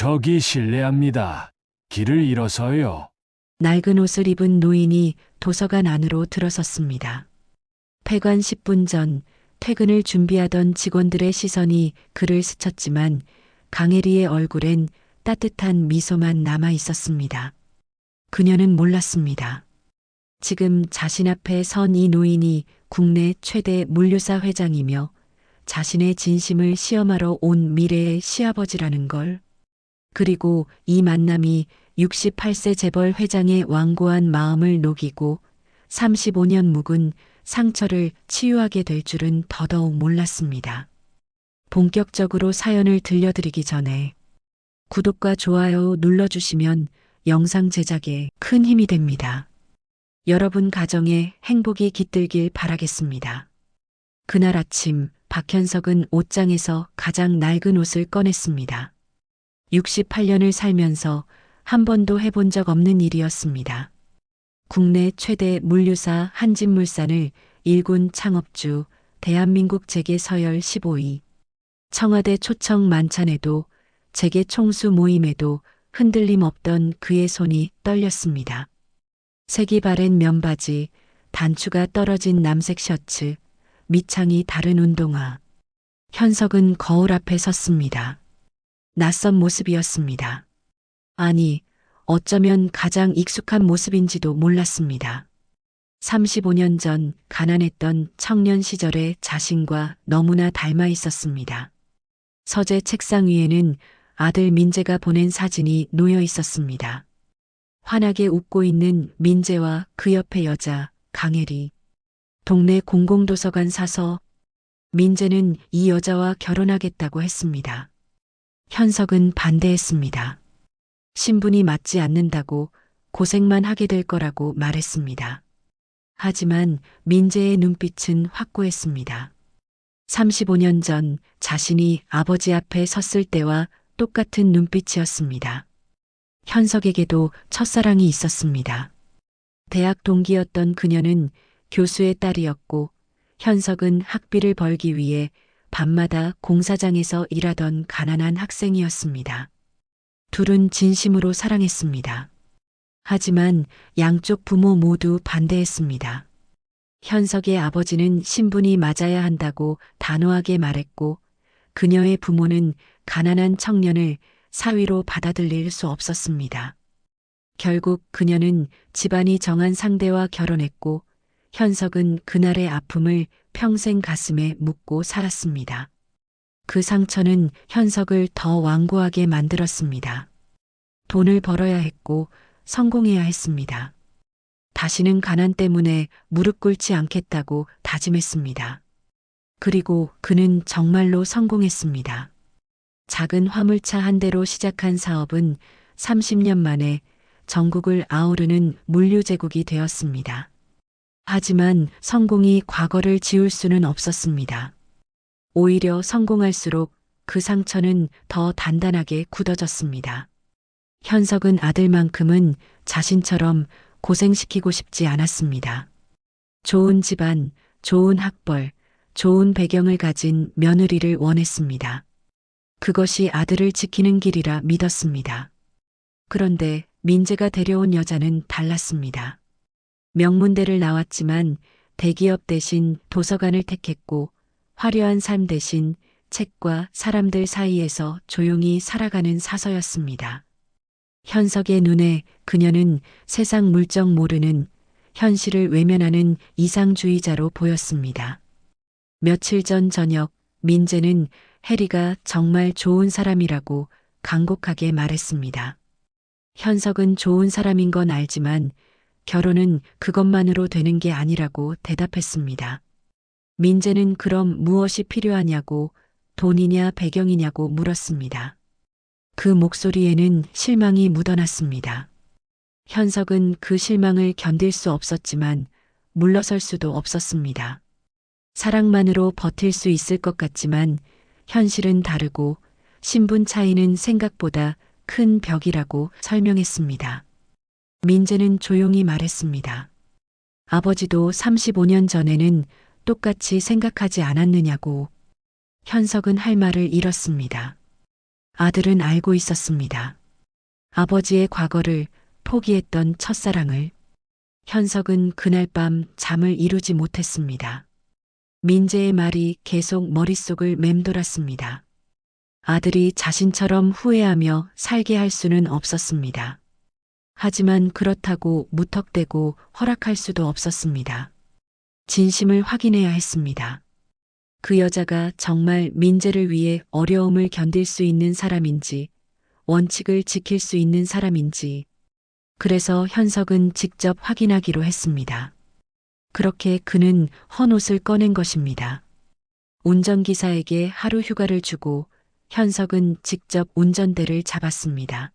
저기 실례합니다. 길을 잃어서요. 낡은 옷을 입은 노인이 도서관 안으로 들어섰습니다. 폐관 10분 전 퇴근을 준비하던 직원들의 시선이 그를 스쳤지만 강혜리의 얼굴엔 따뜻한 미소만 남아 있었습니다. 그녀는 몰랐습니다. 지금 자신 앞에 선 이 노인이 국내 최대 물류사 회장이며 자신의 진심을 시험하러 온 미래의 시아버지라는 걸. 그리고 이 만남이 68세 재벌 회장의 완고한 마음을 녹이고 35년 묵은 상처를 치유하게 될 줄은 더더욱 몰랐습니다. 본격적으로 사연을 들려드리기 전에 구독과 좋아요 눌러주시면 영상 제작에 큰 힘이 됩니다. 여러분 가정에 행복이 깃들길 바라겠습니다. 그날 아침 박현석은 옷장에서 가장 낡은 옷을 꺼냈습니다. 68년을 살면서 한 번도 해본 적 없는 일이었습니다. 국내 최대 물류사 한진물산을 일군 창업주 대한민국 재계 서열 15위. 청와대 초청 만찬에도 재계 총수 모임에도 흔들림 없던 그의 손이 떨렸습니다. 색이 바랜 면바지, 단추가 떨어진 남색 셔츠, 밑창이 다른 운동화. 현석은 거울 앞에 섰습니다. 낯선 모습이었습니다. 아니, 어쩌면 가장 익숙한 모습인지도 몰랐습니다. 35년 전 가난했던 청년 시절의 자신과 너무나 닮아 있었습니다. 서재 책상 위에는 아들 민재가 보낸 사진이 놓여 있었습니다. 환하게 웃고 있는 민재와 그 옆에 여자 강혜리. 동네 공공도서관 사서 민재는 이 여자와 결혼하겠다고 했습니다. 현석은 반대했습니다. 신분이 맞지 않는다고 고생만 하게 될 거라고 말했습니다. 하지만 민재의 눈빛은 확고했습니다. 35년 전 자신이 아버지 앞에 섰을 때와 똑같은 눈빛이었습니다. 현석에게도 첫사랑이 있었습니다. 대학 동기였던 그녀는 교수의 딸이었고 현석은 학비를 벌기 위해 밤마다 공사장에서 일하던 가난한 학생이었습니다. 둘은 진심으로 사랑했습니다. 하지만 양쪽 부모 모두 반대했습니다. 현석의 아버지는 신분이 맞아야 한다고 단호하게 말했고 그녀의 부모는 가난한 청년을 사위로 받아들일 수 없었습니다. 결국 그녀는 집안이 정한 상대와 결혼했고 현석은 그날의 아픔을 평생 가슴에 묻고 살았습니다. 그 상처는 현석을 더 완고하게 만들었습니다. 돈을 벌어야 했고 성공해야 했습니다. 다시는 가난 때문에 무릎 꿇지 않겠다고 다짐했습니다. 그리고 그는 정말로 성공했습니다. 작은 화물차 한 대로 시작한 사업은 30년 만에 전국을 아우르는 물류제국이 되었습니다. 하지만 성공이 과거를 지울 수는 없었습니다. 오히려 성공할수록 그 상처는 더 단단하게 굳어졌습니다. 현석은 아들만큼은 자신처럼 고생시키고 싶지 않았습니다. 좋은 집안, 좋은 학벌, 좋은 배경을 가진 며느리를 원했습니다. 그것이 아들을 지키는 길이라 믿었습니다. 그런데 민재가 데려온 여자는 달랐습니다. 명문대를 나왔지만 대기업 대신 도서관을 택했고 화려한 삶 대신 책과 사람들 사이에서 조용히 살아가는 사서였습니다. 현석의 눈에 그녀는 세상 물정 모르는 현실을 외면하는 이상주의자로 보였습니다. 며칠 전 저녁 민재는 해리가 정말 좋은 사람이라고 간곡하게 말했습니다. 현석은 좋은 사람인 건 알지만 결혼은 그것만으로 되는 게 아니라고 대답했습니다. 민재는 그럼 무엇이 필요하냐고 돈이냐 배경이냐고 물었습니다. 그 목소리에는 실망이 묻어났습니다. 현석은 그 실망을 견딜 수 없었지만 물러설 수도 없었습니다. 사랑만으로 버틸 수 있을 것 같지만 현실은 다르고 신분 차이는 생각보다 큰 벽이라고 설명했습니다. 민재는 조용히 말했습니다. 아버지도 35년 전에는 똑같이 생각하지 않았느냐고. 현석은 할 말을 잃었습니다. 아들은 알고 있었습니다. 아버지의 과거를, 포기했던 첫사랑을. 현석은 그날 밤 잠을 이루지 못했습니다. 민재의 말이 계속 머릿속을 맴돌았습니다. 아들이 자신처럼 후회하며 살게 할 수는 없었습니다. 하지만 그렇다고 무턱대고 허락할 수도 없었습니다. 진심을 확인해야 했습니다. 그 여자가 정말 민재를 위해 어려움을 견딜 수 있는 사람인지, 원칙을 지킬 수 있는 사람인지. 그래서 현석은 직접 확인하기로 했습니다. 그렇게 그는 헌옷을 꺼낸 것입니다. 운전기사에게 하루 휴가를 주고 현석은 직접 운전대를 잡았습니다.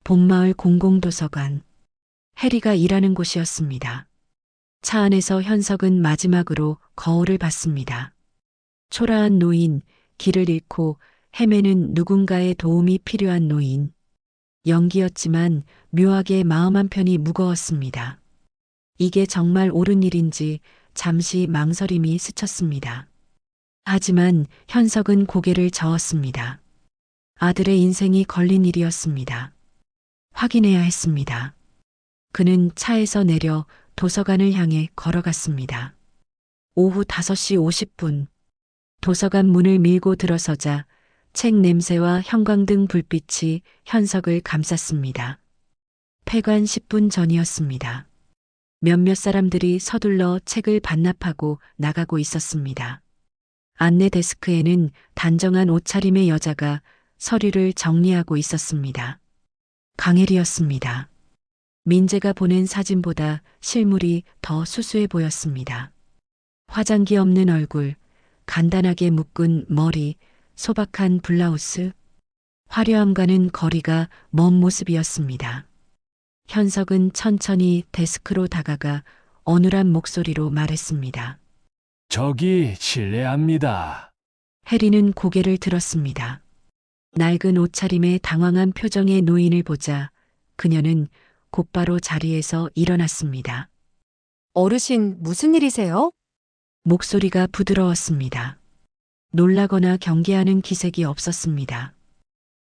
봄마을 공공도서관. 해리가 일하는 곳이었습니다. 차 안에서 현석은 마지막으로 거울을 봤습니다. 초라한 노인, 길을 잃고 헤매는 누군가의 도움이 필요한 노인. 연기였지만 묘하게 마음 한편이 무거웠습니다. 이게 정말 옳은 일인지 잠시 망설임이 스쳤습니다. 하지만 현석은 고개를 저었습니다. 아들의 인생이 걸린 일이었습니다. 확인해야 했습니다. 그는 차에서 내려 도서관을 향해 걸어갔습니다. 오후 5시 50분. 도서관 문을 밀고 들어서자 책 냄새와 형광등 불빛이 현석을 감쌌습니다. 폐관 10분 전이었습니다. 몇몇 사람들이 서둘러 책을 반납하고 나가고 있었습니다. 안내 데스크에는 단정한 옷차림의 여자가 서류를 정리하고 있었습니다. 강혜리였습니다. 민재가 보낸 사진보다 실물이 더 수수해 보였습니다. 화장기 없는 얼굴, 간단하게 묶은 머리, 소박한 블라우스. 화려함과는 거리가 먼 모습이었습니다. 현석은 천천히 데스크로 다가가 어눌한 목소리로 말했습니다. 저기 실례합니다. 해리는 고개를 들었습니다. 낡은 옷차림에 당황한 표정의 노인을 보자 그녀는 곧바로 자리에서 일어났습니다. 어르신, 무슨 일이세요? 목소리가 부드러웠습니다. 놀라거나 경계하는 기색이 없었습니다.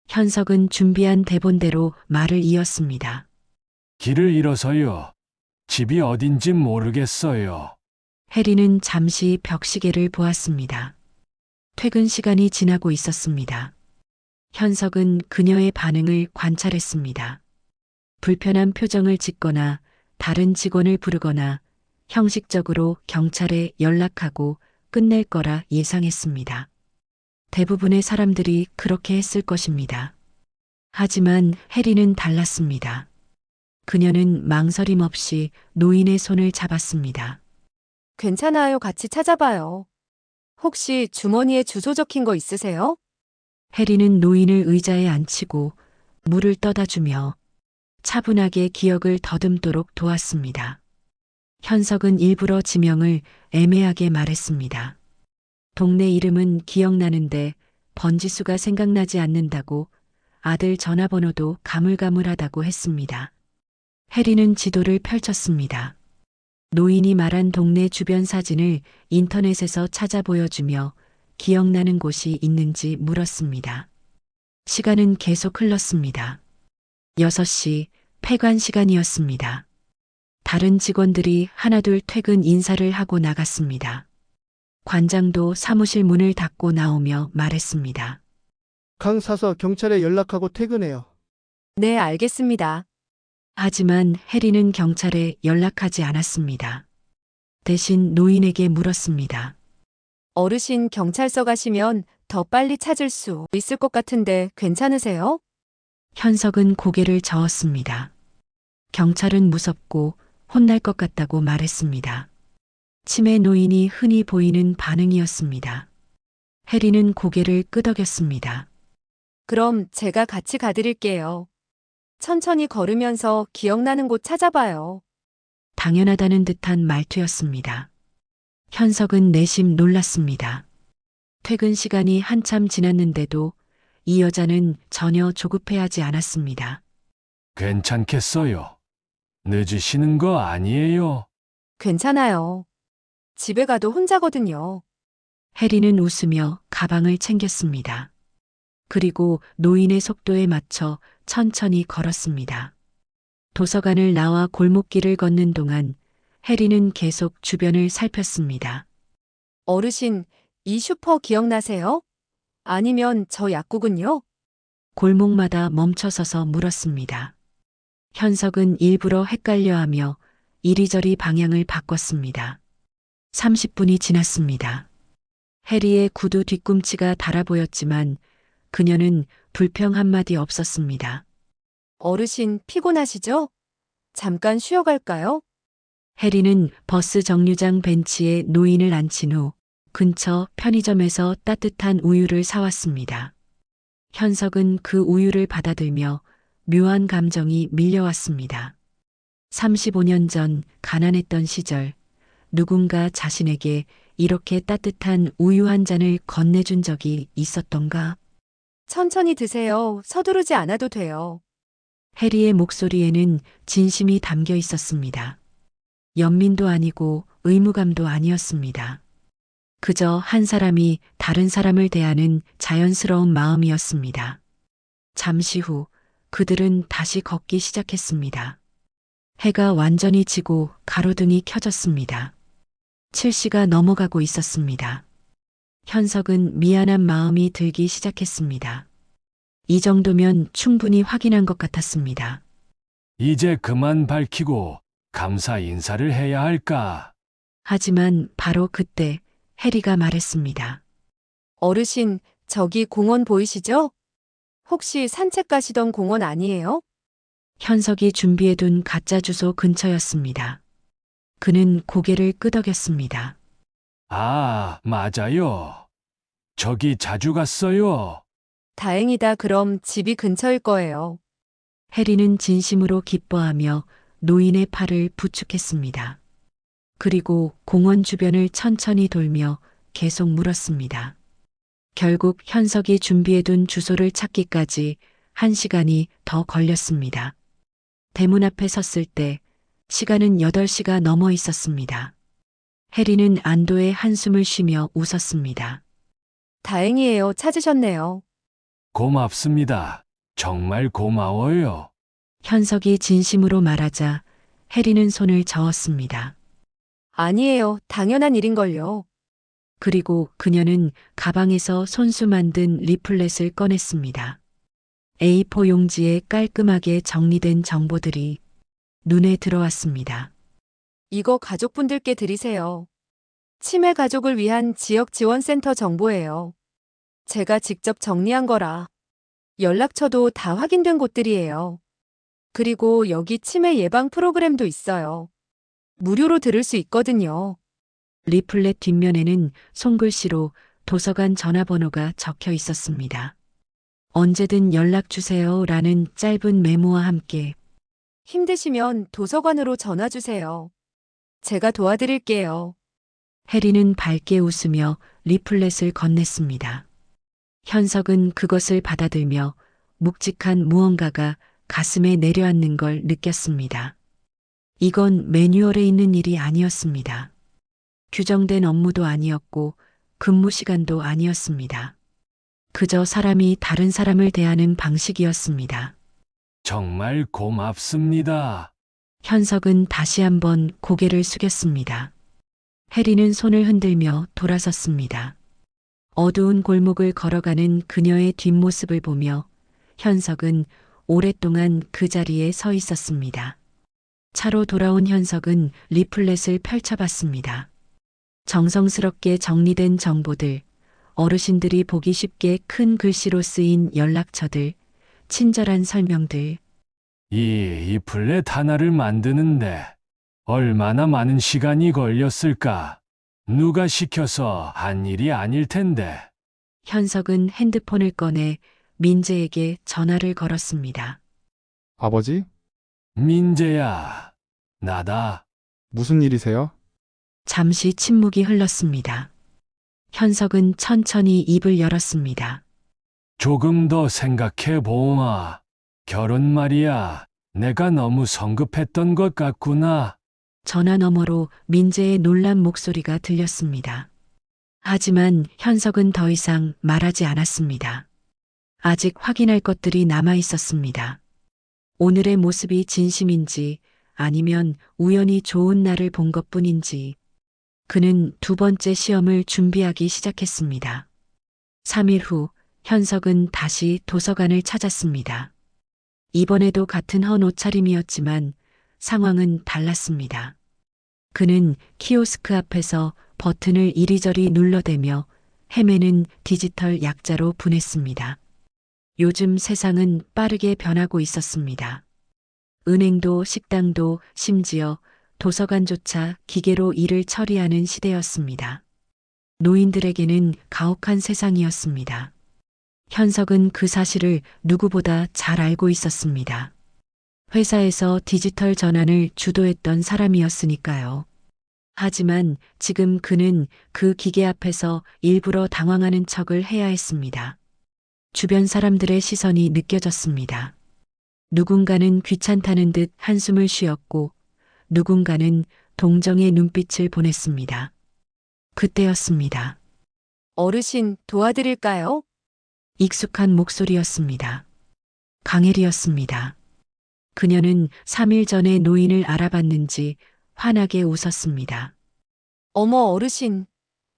현석은 준비한 대본대로 말을 이었습니다. 길을 잃어서요. 집이 어딘지 모르겠어요. 해리는 잠시 벽시계를 보았습니다. 퇴근 시간이 지나고 있었습니다. 현석은 그녀의 반응을 관찰했습니다. 불편한 표정을 짓거나 다른 직원을 부르거나 형식적으로 경찰에 연락하고 끝낼 거라 예상했습니다. 대부분의 사람들이 그렇게 했을 것입니다. 하지만 해리는 달랐습니다. 그녀는 망설임 없이 노인의 손을 잡았습니다. 괜찮아요. 같이 찾아봐요. 혹시 주머니에 주소 적힌 거 있으세요? 해리는 노인을 의자에 앉히고 물을 떠다 주며 차분하게 기억을 더듬도록 도왔습니다. 현석은 일부러 지명을 애매하게 말했습니다. 동네 이름은 기억나는데 번지수가 생각나지 않는다고, 아들 전화번호도 가물가물하다고 했습니다. 해리는 지도를 펼쳤습니다. 노인이 말한 동네 주변 사진을 인터넷에서 찾아 보여주며 기억나는 곳이 있는지 물었습니다. 시간은 계속 흘렀습니다. 6시 폐관 시간이었습니다. 다른 직원들이 하나둘 퇴근 인사를 하고 나갔습니다. 관장도 사무실 문을 닫고 나오며 말했습니다. 강 사서 경찰에 연락하고 퇴근해요. 네, 알겠습니다. 하지만 해리는 경찰에 연락하지 않았습니다. 대신 노인에게 물었습니다. 어르신, 경찰서 가시면 더 빨리 찾을 수 있을 것 같은데 괜찮으세요? 현석은 고개를 저었습니다. 경찰은 무섭고 혼날 것 같다고 말했습니다. 치매 노인이 흔히 보이는 반응이었습니다. 해리는 고개를 끄덕였습니다. 그럼 제가 같이 가드릴게요. 천천히 걸으면서 기억나는 곳 찾아봐요. 당연하다는 듯한 말투였습니다. 현석은 내심 놀랐습니다. 퇴근 시간이 한참 지났는데도 이 여자는 전혀 조급해하지 않았습니다. 괜찮겠어요. 늦으시는 거 아니에요? 괜찮아요. 집에 가도 혼자거든요. 해리는 웃으며 가방을 챙겼습니다. 그리고 노인의 속도에 맞춰 천천히 걸었습니다. 도서관을 나와 골목길을 걷는 동안 해리는 계속 주변을 살폈습니다. 어르신, 이 슈퍼 기억나세요? 아니면 저 약국은요? 골목마다 멈춰서서 물었습니다. 현석은 일부러 헷갈려하며 이리저리 방향을 바꿨습니다. 30분이 지났습니다. 해리의 구두 뒤꿈치가 달아 보였지만 그녀는 불평 한마디 없었습니다. 어르신, 피곤하시죠? 잠깐 쉬어갈까요? 해리는 버스 정류장 벤치에 노인을 앉힌 후 근처 편의점에서 따뜻한 우유를 사왔습니다. 현석은 그 우유를 받아들며 묘한 감정이 밀려왔습니다. 35년 전 가난했던 시절 누군가 자신에게 이렇게 따뜻한 우유 한 잔을 건네준 적이 있었던가? 천천히 드세요. 서두르지 않아도 돼요. 해리의 목소리에는 진심이 담겨 있었습니다. 연민도 아니고 의무감도 아니었습니다. 그저 한 사람이 다른 사람을 대하는 자연스러운 마음이었습니다. 잠시 후 그들은 다시 걷기 시작했습니다. 해가 완전히 지고 가로등이 켜졌습니다. 7시가 넘어가고 있었습니다. 현석은 미안한 마음이 들기 시작했습니다. 이 정도면 충분히 확인한 것 같았습니다. 이제 그만 밝히고 감사 인사를 해야 할까? 하지만 바로 그때 해리가 말했습니다. 어르신, 저기 공원 보이시죠? 혹시 산책 가시던 공원 아니에요? 현석이 준비해둔 가짜 주소 근처였습니다. 그는 고개를 끄덕였습니다. 아, 맞아요. 저기 자주 갔어요. 다행이다. 그럼 집이 근처일 거예요. 해리는 진심으로 기뻐하며 노인의 팔을 부축했습니다. 그리고 공원 주변을 천천히 돌며 계속 물었습니다. 결국 현석이 준비해둔 주소를 찾기까지 1시간이 더 걸렸습니다. 대문 앞에 섰을 때 시간은 8시가 넘어 있었습니다. 해리는 안도의 한숨을 쉬며 웃었습니다. 다행이에요. 찾으셨네요. 고맙습니다. 정말 고마워요. 현석이 진심으로 말하자 해리는 손을 저었습니다. 아니에요. 당연한 일인걸요. 그리고 그녀는 가방에서 손수 만든 리플렛을 꺼냈습니다. A4 용지에 깔끔하게 정리된 정보들이 눈에 들어왔습니다. 이거 가족분들께 드리세요. 치매 가족을 위한 지역 지원센터 정보예요. 제가 직접 정리한 거라. 연락처도 다 확인된 곳들이에요. 그리고 여기 치매 예방 프로그램도 있어요. 무료로 들을 수 있거든요. 리플렛 뒷면에는 손글씨로 도서관 전화번호가 적혀 있었습니다. 언제든 연락주세요 라는 짧은 메모와 함께 힘드시면 도서관으로 전화 주세요. 제가 도와드릴게요. 해리는 밝게 웃으며 리플렛을 건넸습니다. 현석은 그것을 받아들며 묵직한 무언가가 가슴에 내려앉는 걸 느꼈습니다. 이건 매뉴얼에 있는 일이 아니었습니다. 규정된 업무도 아니었고 근무 시간도 아니었습니다. 그저 사람이 다른 사람을 대하는 방식이었습니다. 정말 고맙습니다. 현석은 다시 한번 고개를 숙였습니다. 해리는 손을 흔들며 돌아섰습니다. 어두운 골목을 걸어가는 그녀의 뒷모습을 보며 현석은 오랫동안 그 자리에 서 있었습니다. 차로 돌아온 현석은 리플렛을 펼쳐봤습니다. 정성스럽게 정리된 정보들, 어르신들이 보기 쉽게 큰 글씨로 쓰인 연락처들, 친절한 설명들. 이 플랫 하나를 만드는데 얼마나 많은 시간이 걸렸을까? 누가 시켜서 한 일이 아닐 텐데. 현석은 핸드폰을 꺼내 민재에게 전화를 걸었습니다. 아버지? 민재야, 나다. 무슨 일이세요? 잠시 침묵이 흘렀습니다. 현석은 천천히 입을 열었습니다. 조금 더 생각해 보아. 결혼 말이야. 내가 너무 성급했던 것 같구나. 전화 너머로 민재의 놀란 목소리가 들렸습니다. 하지만 현석은 더 이상 말하지 않았습니다. 아직 확인할 것들이 남아 있었습니다. 오늘의 모습이 진심인지 아니면 우연히 좋은 날을 본 것뿐인지 그는 두 번째 시험을 준비하기 시작했습니다. 3일 후 현석은 다시 도서관을 찾았습니다. 이번에도 같은 헌 옷차림이었지만 상황은 달랐습니다. 그는 키오스크 앞에서 버튼을 이리저리 눌러대며 헤매는 디지털 약자로 분했습니다. 요즘 세상은 빠르게 변하고 있었습니다. 은행도 식당도 심지어 도서관조차 기계로 일을 처리하는 시대였습니다. 노인들에게는 가혹한 세상이었습니다. 현석은 그 사실을 누구보다 잘 알고 있었습니다. 회사에서 디지털 전환을 주도했던 사람이었으니까요. 하지만 지금 그는 그 기계 앞에서 일부러 당황하는 척을 해야 했습니다. 주변 사람들의 시선이 느껴졌습니다. 누군가는 귀찮다는 듯 한숨을 쉬었고 누군가는 동정의 눈빛을 보냈습니다. 그때였습니다. 어르신, 도와드릴까요? 익숙한 목소리였습니다. 강혜리였습니다. 그녀는 3일 전에 노인을 알아봤는지 환하게 웃었습니다. 어머, 어르신.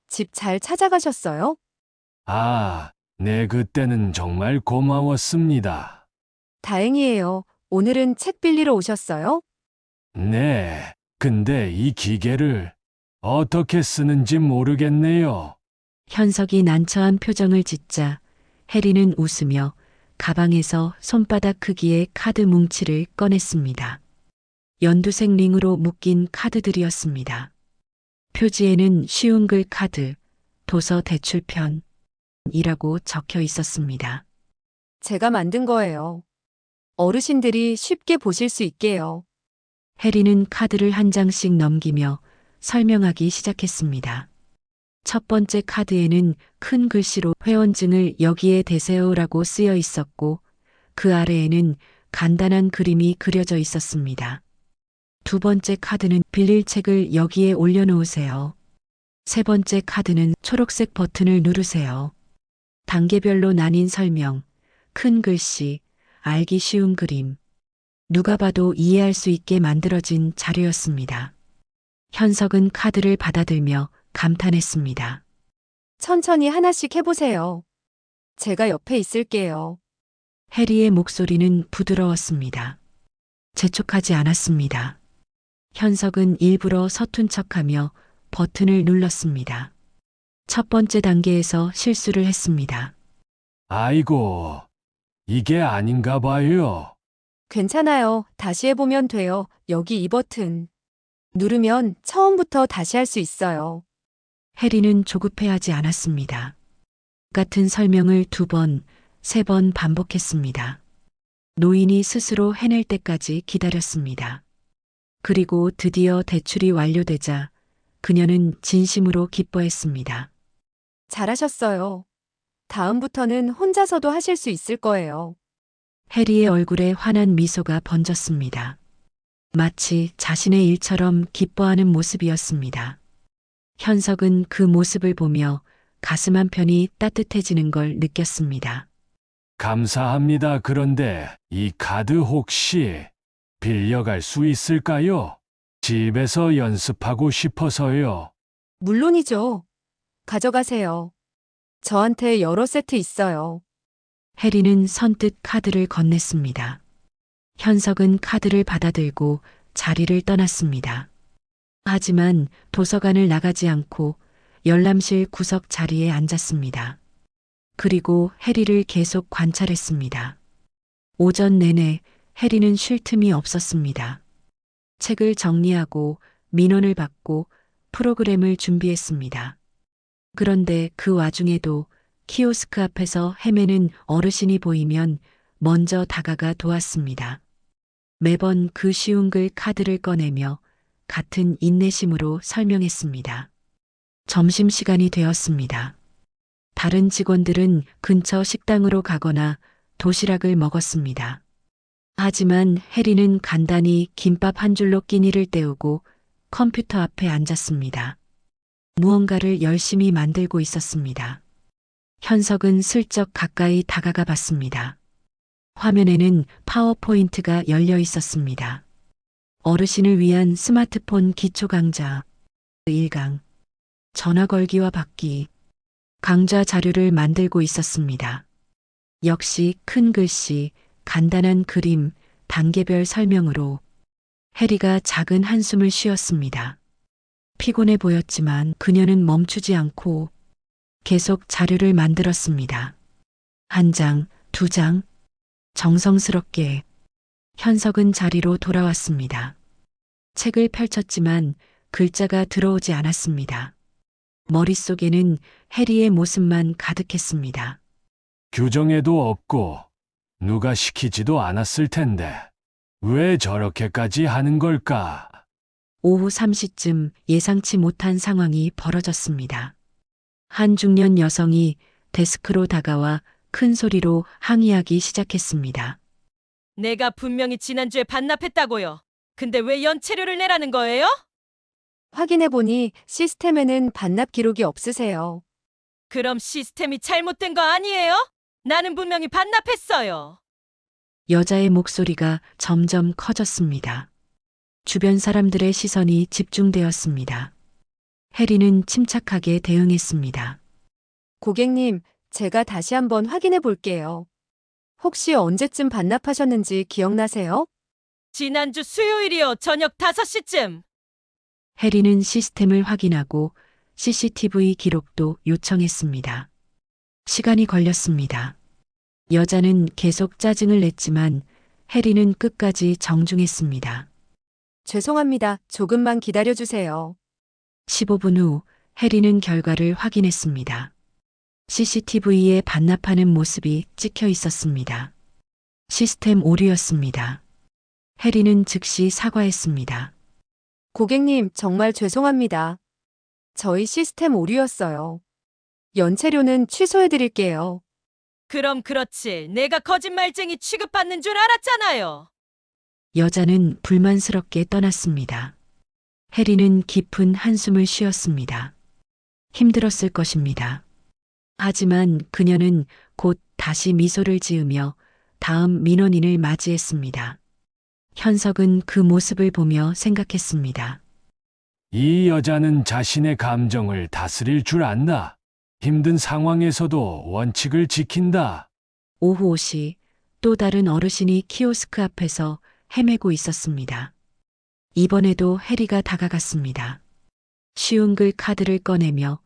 집 잘 찾아가셨어요? 아, 네, 그때는 정말 고마웠습니다. 다행이에요. 오늘은 책 빌리러 오셨어요? 네, 근데 이 기계를 어떻게 쓰는지 모르겠네요. 현석이 난처한 표정을 짓자 해리는 웃으며 가방에서 손바닥 크기의 카드 뭉치를 꺼냈습니다. 연두색 링으로 묶인 카드들이었습니다. 표지에는 쉬운 글 카드, 도서 대출편이라고 적혀 있었습니다. 제가 만든 거예요. 어르신들이 쉽게 보실 수 있게요. 해리는 카드를 한 장씩 넘기며 설명하기 시작했습니다. 첫 번째 카드에는 큰 글씨로 회원증을 여기에 대세요라고 쓰여 있었고 그 아래에는 간단한 그림이 그려져 있었습니다. 두 번째 카드는 빌릴 책을 여기에 올려놓으세요. 세 번째 카드는 초록색 버튼을 누르세요. 단계별로 나뉜 설명, 큰 글씨, 알기 쉬운 그림. 누가 봐도 이해할 수 있게 만들어진 자료였습니다. 현석은 카드를 받아들며 감탄했습니다. 천천히 하나씩 해보세요. 제가 옆에 있을게요. 해리의 목소리는 부드러웠습니다. 재촉하지 않았습니다. 현석은 일부러 서툰 척하며 버튼을 눌렀습니다. 첫 번째 단계에서 실수를 했습니다. 아이고, 이게 아닌가 봐요. 괜찮아요. 다시 해보면 돼요. 여기 이 버튼. 누르면 처음부터 다시 할 수 있어요. 해리는 조급해하지 않았습니다. 같은 설명을 2번, 3번 반복했습니다. 노인이 스스로 해낼 때까지 기다렸습니다. 그리고 드디어 대출이 완료되자 그녀는 진심으로 기뻐했습니다. 잘하셨어요. 다음부터는 혼자서도 하실 수 있을 거예요. 해리의 얼굴에 환한 미소가 번졌습니다. 마치 자신의 일처럼 기뻐하는 모습이었습니다. 현석은 그 모습을 보며 가슴 한편이 따뜻해지는 걸 느꼈습니다. 감사합니다. 그런데 이 카드 혹시 빌려갈 수 있을까요? 집에서 연습하고 싶어서요. 물론이죠. 가져가세요. 저한테 여러 세트 있어요. 해리는 선뜻 카드를 건넸습니다. 현석은 카드를 받아들고 자리를 떠났습니다. 하지만 도서관을 나가지 않고 열람실 구석 자리에 앉았습니다. 그리고 해리를 계속 관찰했습니다. 오전 내내 해리는 쉴 틈이 없었습니다. 책을 정리하고 민원을 받고 프로그램을 준비했습니다. 그런데 그 와중에도 키오스크 앞에서 헤매는 어르신이 보이면 먼저 다가가 도왔습니다. 매번 그 쉬운 글 카드를 꺼내며 같은 인내심으로 설명했습니다. 점심시간이 되었습니다. 다른 직원들은 근처 식당으로 가거나 도시락을 먹었습니다. 하지만 해리는 간단히 김밥 한 줄로 끼니를 때우고 컴퓨터 앞에 앉았습니다. 무언가를 열심히 만들고 있었습니다. 현석은 슬쩍 가까이 다가가 봤습니다. 화면에는 파워포인트가 열려 있었습니다. 어르신을 위한 스마트폰 기초 강좌 1강 전화 걸기와 받기 강좌 자료를 만들고 있었습니다. 역시 큰 글씨, 간단한 그림, 단계별 설명으로 해리가 작은 한숨을 쉬었습니다. 피곤해 보였지만 그녀는 멈추지 않고 계속 자료를 만들었습니다. 한 장, 두 장, 정성스럽게 현석은 자리로 돌아왔습니다. 책을 펼쳤지만 글자가 들어오지 않았습니다. 머릿속에는 해리의 모습만 가득했습니다. 규정에도 없고 누가 시키지도 않았을 텐데 왜 저렇게까지 하는 걸까? 오후 3시쯤 예상치 못한 상황이 벌어졌습니다. 한 중년 여성이 데스크로 다가와 큰 소리로 항의하기 시작했습니다. 내가 분명히 지난주에 반납했다고요. 근데 왜 연체료를 내라는 거예요? 확인해보니 시스템에는 반납 기록이 없으세요. 그럼 시스템이 잘못된 거 아니에요? 나는 분명히 반납했어요. 여자의 목소리가 점점 커졌습니다. 주변 사람들의 시선이 집중되었습니다. 해리는 침착하게 대응했습니다. 고객님, 제가 다시 한번 확인해 볼게요. 혹시 언제쯤 반납하셨는지 기억나세요? 지난주 수요일이요. 저녁 5시쯤. 해리는 시스템을 확인하고 CCTV 기록도 요청했습니다. 시간이 걸렸습니다. 여자는 계속 짜증을 냈지만 해리는 끝까지 정중했습니다. 죄송합니다. 조금만 기다려주세요. 15분 후 해리는 결과를 확인했습니다. CCTV에 반납하는 모습이 찍혀 있었습니다. 시스템 오류였습니다. 해리는 즉시 사과했습니다. 고객님, 정말 죄송합니다. 저희 시스템 오류였어요. 연체료는 취소해 드릴게요. 그럼 그렇지. 내가 거짓말쟁이 취급받는 줄 알았잖아요. 여자는 불만스럽게 떠났습니다. 해리는 깊은 한숨을 쉬었습니다. 힘들었을 것입니다. 하지만 그녀는 곧 다시 미소를 지으며 다음 민원인을 맞이했습니다. 현석은 그 모습을 보며 생각했습니다. 이 여자는 자신의 감정을 다스릴 줄 안다. 힘든 상황에서도 원칙을 지킨다. 오후 5시 또 다른 어르신이 키오스크 앞에서 헤매고 있었습니다. 이번에도 해리가 다가갔습니다. 쉬운 글 카드를 꺼내며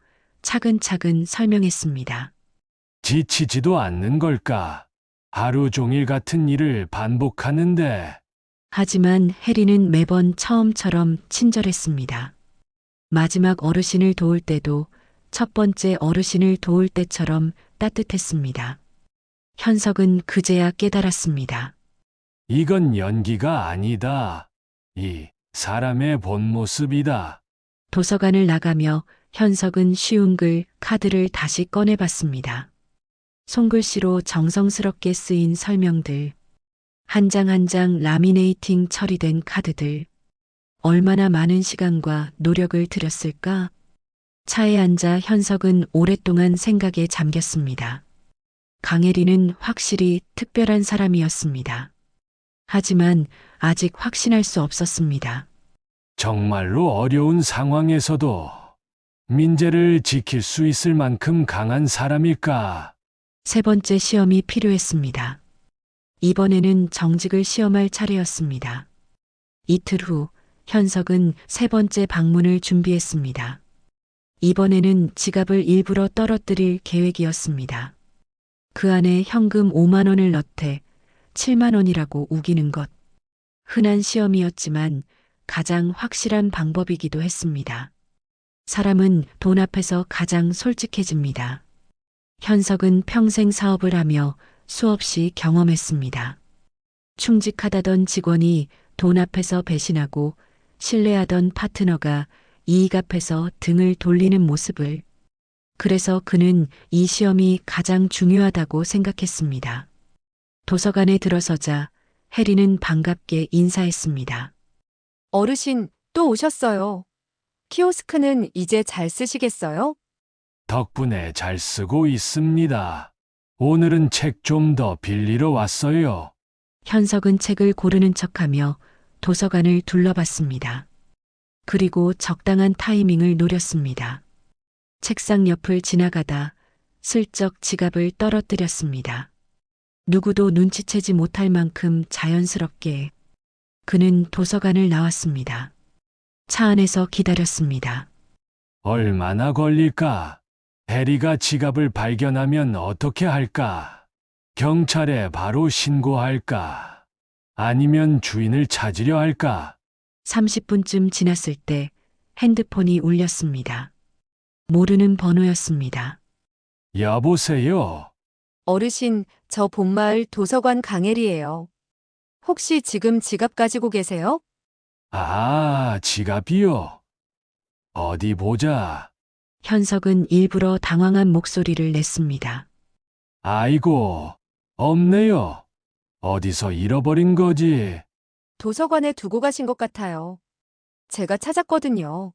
차근차근 설명했습니다. 지치지도 않는 걸까? 하루 종일 같은 일을 반복하는데 하지만 해리는 매번 처음처럼 친절했습니다. 마지막 어르신을 도울 때도 첫 번째 어르신을 도울 때처럼 따뜻했습니다. 현석은 그제야 깨달았습니다. 이건 연기가 아니다. 이 사람의 본 모습이다. 도서관을 나가며 현석은 쉬운 글 카드를 다시 꺼내봤습니다. 손글씨로 정성스럽게 쓰인 설명들, 한 장 한 장 라미네이팅 처리된 카드들, 얼마나 많은 시간과 노력을 들였을까? 차에 앉아 현석은 오랫동안 생각에 잠겼습니다. 강혜리는 확실히 특별한 사람이었습니다. 하지만 아직 확신할 수 없었습니다. 정말로 어려운 상황에서도 민재를 지킬 수 있을 만큼 강한 사람일까? 세 번째 시험이 필요했습니다. 이번에는 정직을 시험할 차례였습니다. 이틀 후 현석은 세 번째 방문을 준비했습니다. 이번에는 지갑을 일부러 떨어뜨릴 계획이었습니다. 그 안에 현금 5만 원을 넣되 7만 원이라고 우기는 것. 흔한 시험이었지만 가장 확실한 방법이기도 했습니다. 사람은 돈 앞에서 가장 솔직해집니다. 현석은 평생 사업을 하며 수없이 경험했습니다. 충직하다던 직원이 돈 앞에서 배신하고 신뢰하던 파트너가 이익 앞에서 등을 돌리는 모습을. 그래서 그는 이 시험이 가장 중요하다고 생각했습니다. 도서관에 들어서자 해리는 반갑게 인사했습니다. 어르신, 또 오셨어요. 키오스크는 이제 잘 쓰시겠어요? 덕분에 잘 쓰고 있습니다. 오늘은 책 좀 더 빌리러 왔어요. 현석은 책을 고르는 척하며 도서관을 둘러봤습니다. 그리고 적당한 타이밍을 노렸습니다. 책상 옆을 지나가다 슬쩍 지갑을 떨어뜨렸습니다. 누구도 눈치채지 못할 만큼 자연스럽게 그는 도서관을 나왔습니다. 차 안에서 기다렸습니다. 얼마나 걸릴까? 해리가 지갑을 발견하면 어떻게 할까? 경찰에 바로 신고할까? 아니면 주인을 찾으려 할까? 30분쯤 지났을 때 핸드폰이 울렸습니다. 모르는 번호였습니다. 여보세요? 어르신, 저 봄마을 도서관 강혜리예요. 혹시 지금 지갑 가지고 계세요? 아, 지갑이요. 어디 보자. 현석은 일부러 당황한 목소리를 냈습니다. 아이고, 없네요. 어디서 잃어버린 거지? 도서관에 두고 가신 것 같아요. 제가 찾았거든요.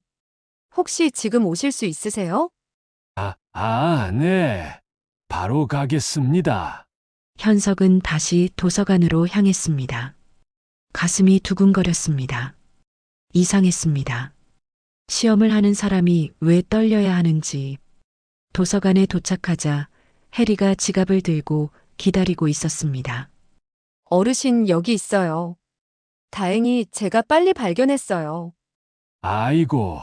혹시 지금 오실 수 있으세요? 네. 바로 가겠습니다. 현석은 다시 도서관으로 향했습니다. 가슴이 두근거렸습니다. 이상했습니다. 시험을 하는 사람이 왜 떨려야 하는지. 도서관에 도착하자 해리가 지갑을 들고 기다리고 있었습니다. 어르신, 여기 있어요. 다행히 제가 빨리 발견했어요. 아이고,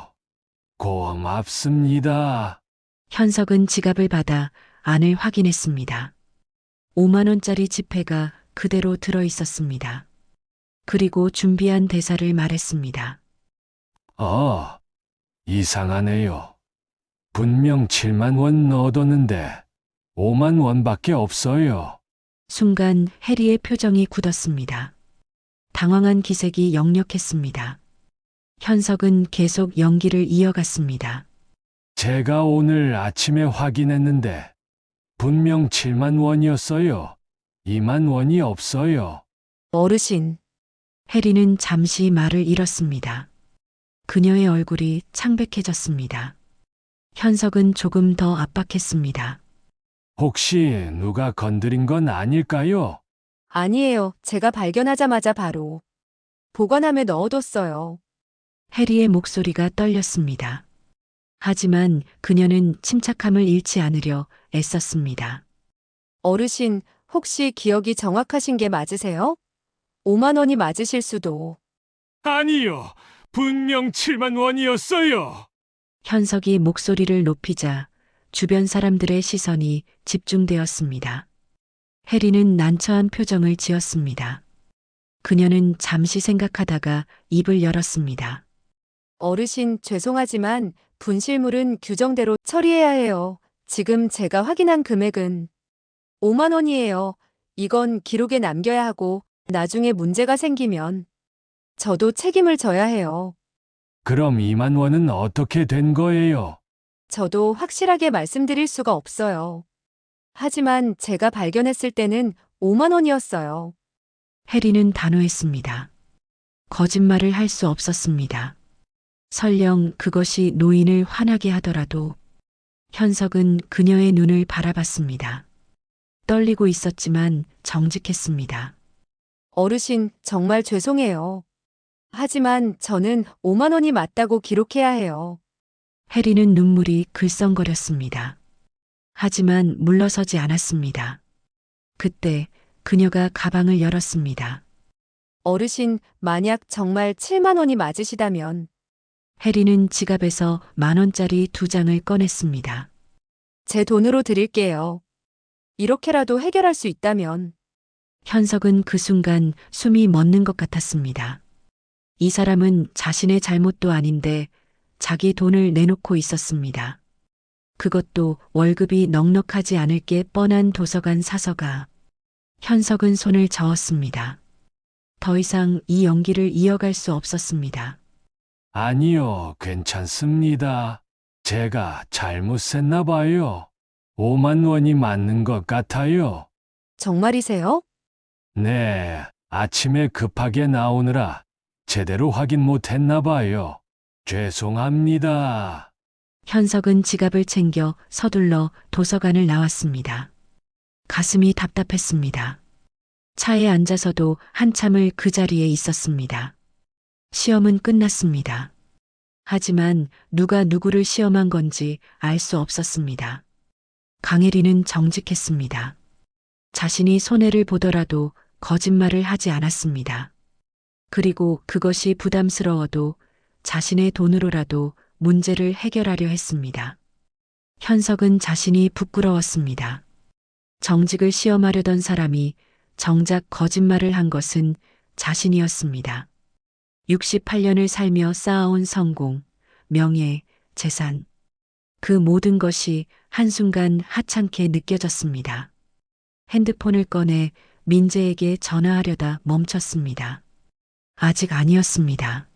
고맙습니다. 현석은 지갑을 받아 안을 확인했습니다. 5만 원짜리 지폐가 그대로 들어 있었습니다. 그리고 준비한 대사를 말했습니다. 이상하네요. 분명 7만 원 넣어뒀는데 5만 원밖에 없어요. 순간 해리의 표정이 굳었습니다. 당황한 기색이 역력했습니다. 현석은 계속 연기를 이어갔습니다. 제가 오늘 아침에 확인했는데 분명 7만 원이었어요. 2만 원이 없어요. 어르신, 해리는 잠시 말을 잃었습니다. 그녀의 얼굴이 창백해졌습니다. 현석은 조금 더 압박했습니다. 혹시 누가 건드린 건 아닐까요? 아니에요. 제가 발견하자마자 바로 보관함에 넣어뒀어요. 해리의 목소리가 떨렸습니다. 하지만 그녀는 침착함을 잃지 않으려 애썼습니다. 어르신, 혹시 기억이 정확하신 게 맞으세요? 5만 원이 맞으실 수도. 아니요. 분명 7만 원이었어요. 현석이 목소리를 높이자 주변 사람들의 시선이 집중되었습니다. 해리는 난처한 표정을 지었습니다. 그녀는 잠시 생각하다가 입을 열었습니다. 어르신, 죄송하지만 분실물은 규정대로 처리해야 해요. 지금 제가 확인한 금액은 5만 원이에요. 이건 기록에 남겨야 하고 나중에 문제가 생기면 저도 책임을 져야 해요. 그럼 2만 원은 어떻게 된 거예요? 저도 확실하게 말씀드릴 수가 없어요. 하지만 제가 발견했을 때는 5만 원이었어요. 해리는 단호했습니다. 거짓말을 할 수 없었습니다. 설령 그것이 노인을 화나게 하더라도 현석은 그녀의 눈을 바라봤습니다. 떨리고 있었지만 정직했습니다. 어르신, 정말 죄송해요. 하지만 저는 5만 원이 맞다고 기록해야 해요. 해리는 눈물이 글썽거렸습니다. 하지만 물러서지 않았습니다. 그때 그녀가 가방을 열었습니다. 어르신, 만약 정말 7만 원이 맞으시다면 해리는 지갑에서 10,000원짜리 2장을 꺼냈습니다. 제 돈으로 드릴게요. 이렇게라도 해결할 수 있다면. 현석은 그 순간 숨이 멎는 것 같았습니다. 이 사람은 자신의 잘못도 아닌데 자기 돈을 내놓고 있었습니다. 그것도 월급이 넉넉하지 않을 게 뻔한 도서관 사서가. 현석은 손을 저었습니다. 더 이상 이 연기를 이어갈 수 없었습니다. 아니요, 괜찮습니다. 제가 잘못했나 봐요. 5만 원이 맞는 것 같아요. 정말이세요? 네, 아침에 급하게 나오느라 제대로 확인 못했나 봐요. 죄송합니다. 현석은 지갑을 챙겨 서둘러 도서관을 나왔습니다. 가슴이 답답했습니다. 차에 앉아서도 한참을 그 자리에 있었습니다. 시험은 끝났습니다. 하지만 누가 누구를 시험한 건지 알 수 없었습니다. 강혜리는 정직했습니다. 자신이 손해를 보더라도 거짓말을 하지 않았습니다. 그리고 그것이 부담스러워도 자신의 돈으로라도 문제를 해결하려 했습니다. 현석은 자신이 부끄러웠습니다. 정직을 시험하려던 사람이 정작 거짓말을 한 것은 자신이었습니다. 68년을 살며 쌓아온 성공, 명예, 재산. 그 모든 것이 한순간 하찮게 느껴졌습니다. 핸드폰을 꺼내 민재에게 전화하려다 멈췄습니다. 아직 아니었습니다.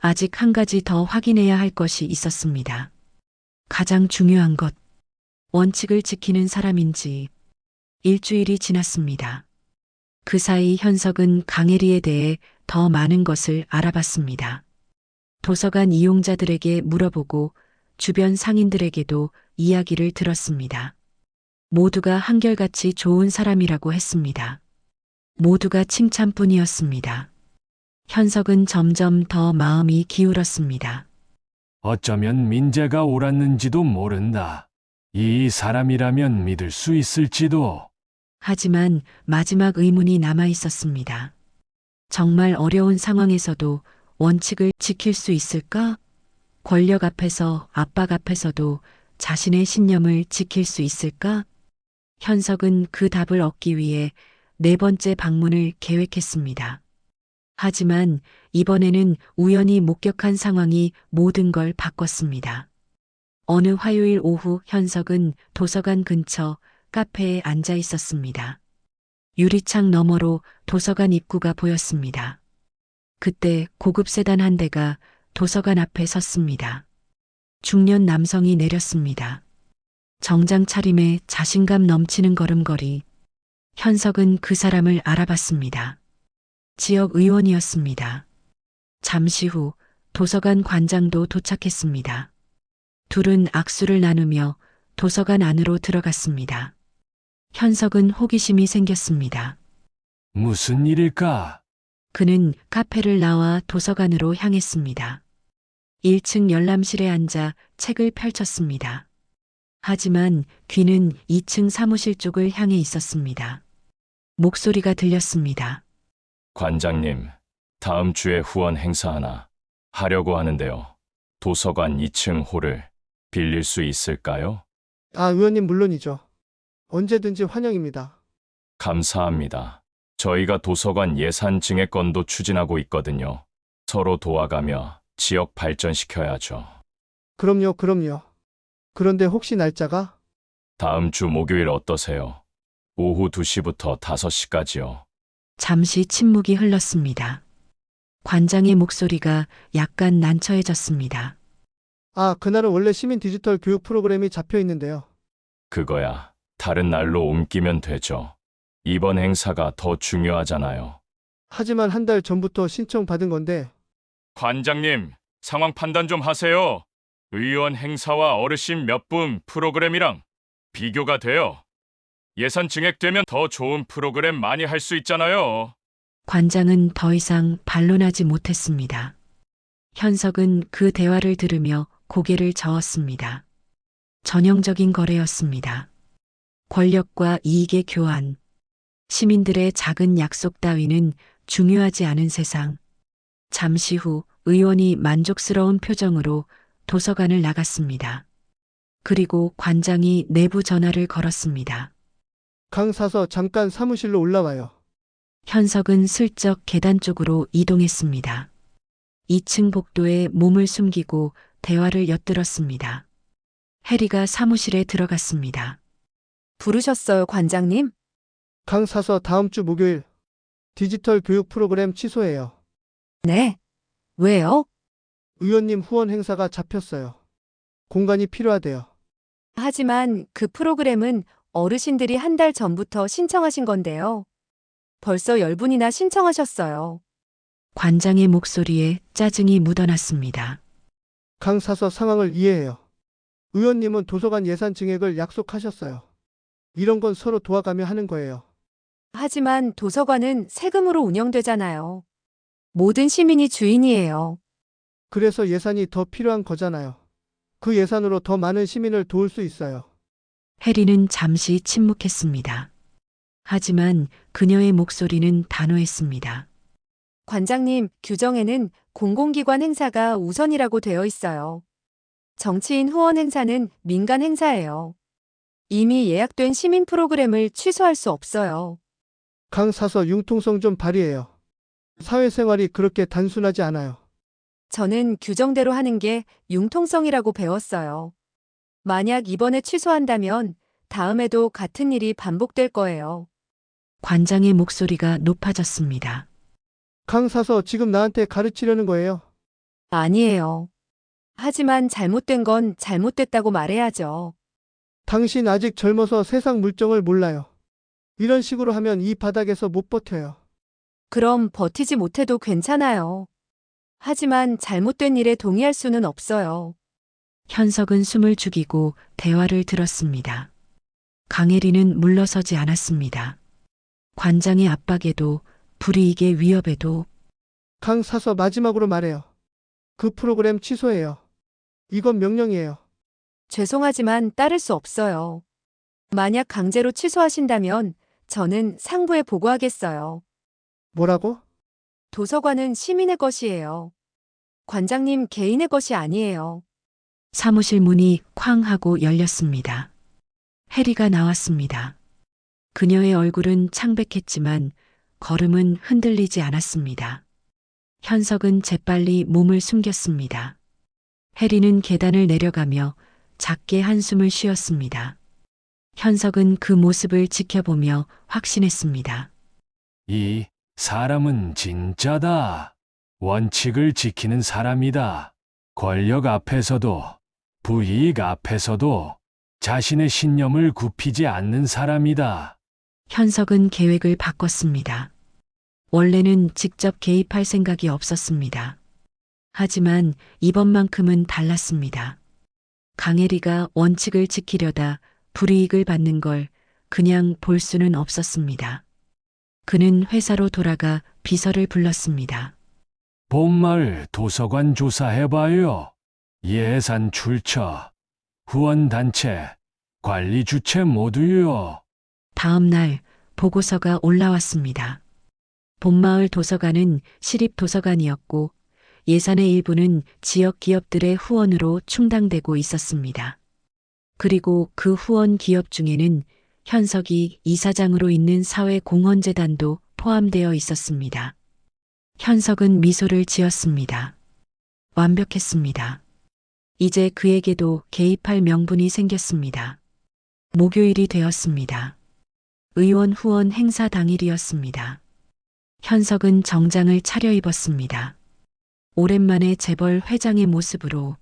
아직 한 가지 더 확인해야 할 것이 있었습니다. 가장 중요한 것, 원칙을 지키는 사람인지. 일주일이 지났습니다. 그 사이 현석은 강혜리에 대해 더 많은 것을 알아봤습니다. 도서관 이용자들에게 물어보고 주변 상인들에게도 이야기를 들었습니다. 모두가 한결같이 좋은 사람이라고 했습니다. 모두가 칭찬뿐이었습니다. 현석은 점점 더 마음이 기울었습니다. 어쩌면 민재가 옳았는지도 모른다. 이 사람이라면 믿을 수 있을지도. 하지만 마지막 의문이 남아 있었습니다. 정말 어려운 상황에서도 원칙을 지킬 수 있을까? 권력 앞에서, 압박 앞에서도 자신의 신념을 지킬 수 있을까? 현석은 그 답을 얻기 위해 4번째 방문을 계획했습니다. 하지만 이번에는 우연히 목격한 상황이 모든 걸 바꿨습니다. 어느 화요일 오후 현석은 도서관 근처 카페에 앉아 있었습니다. 유리창 너머로 도서관 입구가 보였습니다. 그때 고급 세단 한 대가 도서관 앞에 섰습니다. 중년 남성이 내렸습니다. 정장 차림에 자신감 넘치는 걸음걸이. 현석은 그 사람을 알아봤습니다. 지역 의원이었습니다. 잠시 후 도서관 관장도 도착했습니다. 둘은 악수를 나누며 도서관 안으로 들어갔습니다. 현석은 호기심이 생겼습니다. 무슨 일일까? 그는 카페를 나와 도서관으로 향했습니다. 1층 열람실에 앉아 책을 펼쳤습니다. 하지만 귀는 2층 사무실 쪽을 향해 있었습니다. 목소리가 들렸습니다. 관장님, 다음 주에 후원 행사 하나 하려고 하는데요. 도서관 2층 홀을 빌릴 수 있을까요? 아, 의원님 물론이죠. 언제든지 환영입니다. 감사합니다. 저희가 도서관 예산 증액건도 추진하고 있거든요. 서로 도와가며 지역 발전시켜야죠. 그럼요. 그런데 혹시 날짜가? 다음 주 목요일 어떠세요? 오후 2시부터 5시까지요. 잠시 침묵이 흘렀습니다. 관장의 목소리가 약간 난처해졌습니다. 아, 그날은 원래 시민 디지털 교육 프로그램이 잡혀 있는데요. 그거야 다른 날로 옮기면 되죠. 이번 행사가 더 중요하잖아요. 하지만 한 달 전부터 신청받은 건데. 관장님, 상황 판단 좀 하세요. 의원 행사와 어르신 몇 분 프로그램이랑 비교가 돼요. 예산 증액되면 더 좋은 프로그램 많이 할 수 있잖아요. 관장은 더 이상 반론하지 못했습니다. 현석은 그 대화를 들으며 고개를 저었습니다. 전형적인 거래였습니다. 권력과 이익의 교환. 시민들의 작은 약속 따위는 중요하지 않은 세상. 잠시 후 의원이 만족스러운 표정으로 도서관을 나갔습니다. 그리고 관장이 내부 전화를 걸었습니다. 강 사서 잠깐 사무실로 올라와요. 현석은 슬쩍 계단 쪽으로 이동했습니다. 2층 복도에 몸을 숨기고 대화를 엿들었습니다. 해리가 사무실에 들어갔습니다. 부르셨어요, 관장님? 강 사서 다음 주 목요일 디지털 교육 프로그램 취소해요. 네. 왜요? 의원님 후원 행사가 잡혔어요. 공간이 필요하대요. 하지만 그 프로그램은 어르신들이 한 달 전부터 신청하신 건데요. 벌써 10분이나 신청하셨어요. 관장의 목소리에 짜증이 묻어났습니다. 강 사서 상황을 이해해요. 의원님은 도서관 예산 증액을 약속하셨어요. 이런 건 서로 도와가며 하는 거예요. 하지만 도서관은 세금으로 운영되잖아요. 모든 시민이 주인이에요. 그래서 예산이 더 필요한 거잖아요. 그 예산으로 더 많은 시민을 도울 수 있어요. 해리는 잠시 침묵했습니다. 하지만 그녀의 목소리는 단호했습니다. 관장님, 규정에는 공공기관 행사가 우선이라고 되어 있어요. 정치인 후원 행사는 민간 행사예요. 이미 예약된 시민 프로그램을 취소할 수 없어요. 강 사서 융통성 좀 발휘해요. 사회생활이 그렇게 단순하지 않아요. 저는 규정대로 하는 게 융통성이라고 배웠어요. 만약 이번에 취소한다면 다음에도 같은 일이 반복될 거예요. 관장의 목소리가 높아졌습니다. 강 사서 지금 나한테 가르치려는 거예요. 아니에요. 하지만 잘못된 건 잘못됐다고 말해야죠. 당신 아직 젊어서 세상 물정을 몰라요. 이런 식으로 하면 이 바닥에서 못 버텨요. 그럼 버티지 못해도 괜찮아요. 하지만 잘못된 일에 동의할 수는 없어요. 현석은 숨을 죽이고 대화를 들었습니다. 강혜리는 물러서지 않았습니다. 관장의 압박에도 불이익의 위협에도 강 사서 마지막으로 말해요. 그 프로그램 취소해요. 이건 명령이에요. 죄송하지만 따를 수 없어요. 만약 강제로 취소하신다면 저는 상부에 보고하겠어요. 뭐라고? 도서관은 시민의 것이에요. 관장님 개인의 것이 아니에요. 사무실 문이 쾅 하고 열렸습니다. 해리가 나왔습니다. 그녀의 얼굴은 창백했지만 걸음은 흔들리지 않았습니다. 현석은 재빨리 몸을 숨겼습니다. 해리는 계단을 내려가며 작게 한숨을 쉬었습니다. 현석은 그 모습을 지켜보며 확신했습니다. 이 사람은 진짜다. 원칙을 지키는 사람이다. 권력 앞에서도 부이익 앞에서도 자신의 신념을 굽히지 않는 사람이다. 현석은 계획을 바꿨습니다. 원래는 직접 개입할 생각이 없었습니다. 하지만 이번만큼은 달랐습니다. 강혜리가 원칙을 지키려다 불이익을 받는 걸 그냥 볼 수는 없었습니다. 그는 회사로 돌아가 비서를 불렀습니다. 봄마을 도서관 조사해봐요. 예산 출처, 후원단체, 관리 주체 모두요. 다음 날 보고서가 올라왔습니다. 봄마을 도서관은 시립도서관이었고 예산의 일부는 지역 기업들의 후원으로 충당되고 있었습니다. 그리고 그 후원 기업 중에는 현석이 이사장으로 있는 사회공헌재단도 포함되어 있었습니다. 현석은 미소를 지었습니다. 완벽했습니다. 이제 그에게도 개입할 명분이 생겼습니다. 목요일이 되었습니다. 의원 후원 행사 당일이었습니다. 현석은 정장을 차려입었습니다. 오랜만에 재벌 회장의 모습으로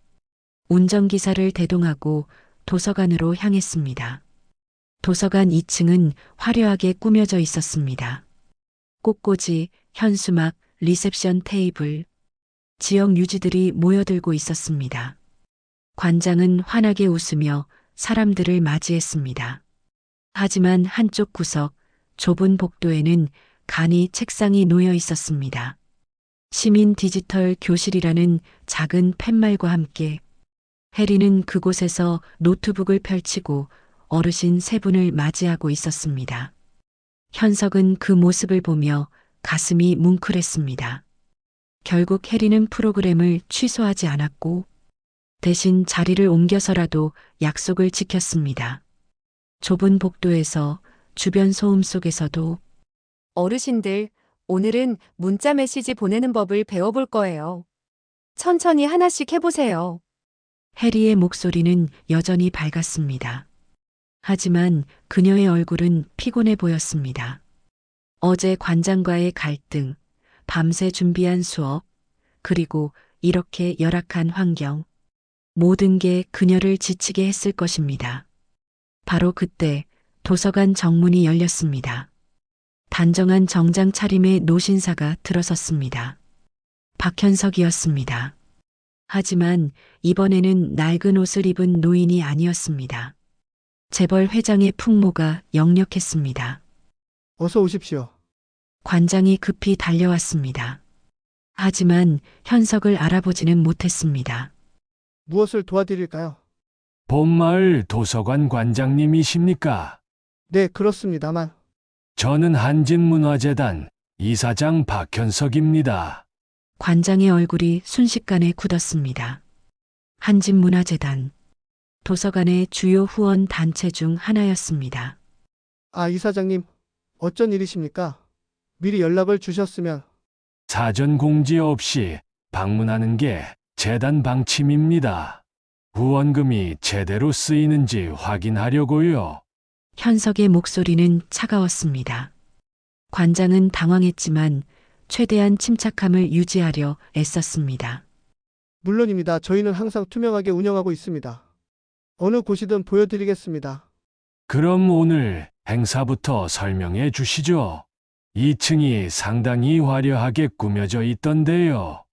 운전기사를 대동하고 도서관으로 향했습니다. 도서관 2층은 화려하게 꾸며져 있었습니다. 꽃꽂이, 현수막, 리셉션 테이블, 지역 유지들이 모여들고 있었습니다. 관장은 환하게 웃으며 사람들을 맞이했습니다. 하지만 한쪽 구석, 좁은 복도에는 간이 책상이 놓여 있었습니다. 시민 디지털 교실이라는 작은 팻말과 함께 해리는 그곳에서 노트북을 펼치고 어르신 세 분을 맞이하고 있었습니다. 현석은 그 모습을 보며 가슴이 뭉클했습니다. 결국 해리는 프로그램을 취소하지 않았고 대신 자리를 옮겨서라도 약속을 지켰습니다. 좁은 복도에서 주변 소음 속에서도 어르신들, 오늘은 문자 메시지 보내는 법을 배워볼 거예요. 천천히 하나씩 해보세요. 해리의 목소리는 여전히 밝았습니다. 하지만 그녀의 얼굴은 피곤해 보였습니다. 어제 관장과의 갈등, 밤새 준비한 수업, 그리고 이렇게 열악한 환경, 모든 게 그녀를 지치게 했을 것입니다. 바로 그때 도서관 정문이 열렸습니다. 단정한 정장 차림의 노신사가 들어섰습니다. 박현석이었습니다. 하지만 이번에는 낡은 옷을 입은 노인이 아니었습니다. 재벌 회장의 풍모가 역력했습니다. 어서 오십시오. 관장이 급히 달려왔습니다. 하지만 현석을 알아보지는 못했습니다. 무엇을 도와드릴까요? 봄마을 도서관 관장님이십니까? 네, 그렇습니다만. 저는 한진문화재단 이사장 박현석입니다. 관장의 얼굴이 순식간에 굳었습니다. 한진문화재단, 도서관의 주요 후원 단체 중 하나였습니다. 아, 이사장님, 어쩐 일이십니까? 미리 연락을 주셨으면. 사전 공지 없이 방문하는 게 재단 방침입니다. 후원금이 제대로 쓰이는지 확인하려고요. 현석의 목소리는 차가웠습니다. 관장은 당황했지만 최대한 침착함을 유지하려 애썼습니다. 물론입니다. 저희는 항상 투명하게 운영하고 있습니다. 어느 곳이든 보여드리겠습니다. 그럼 오늘 행사부터 설명해 주시죠. 2층이 상당히 화려하게 꾸며져 있던데요.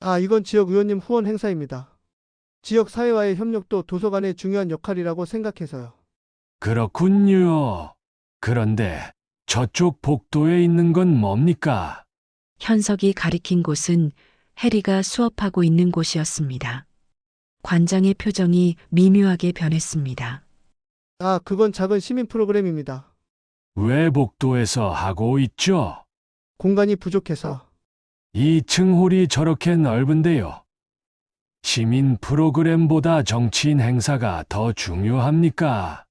아, 이건 지역 의원님 후원 행사입니다. 지역 사회와의 협력도 도서관의 중요한 역할이라고 생각해서요. 그렇군요. 그런데 저쪽 복도에 있는 건 뭡니까? 현석이 가리킨 곳은 해리가 수업하고 있는 곳이었습니다. 관장의 표정이 미묘하게 변했습니다. 아, 그건 작은 시민 프로그램입니다. 왜 복도에서 하고 있죠? 공간이 부족해서. 2층 홀이 저렇게 넓은데요. 시민 프로그램보다 정치인 행사가 더 중요합니까?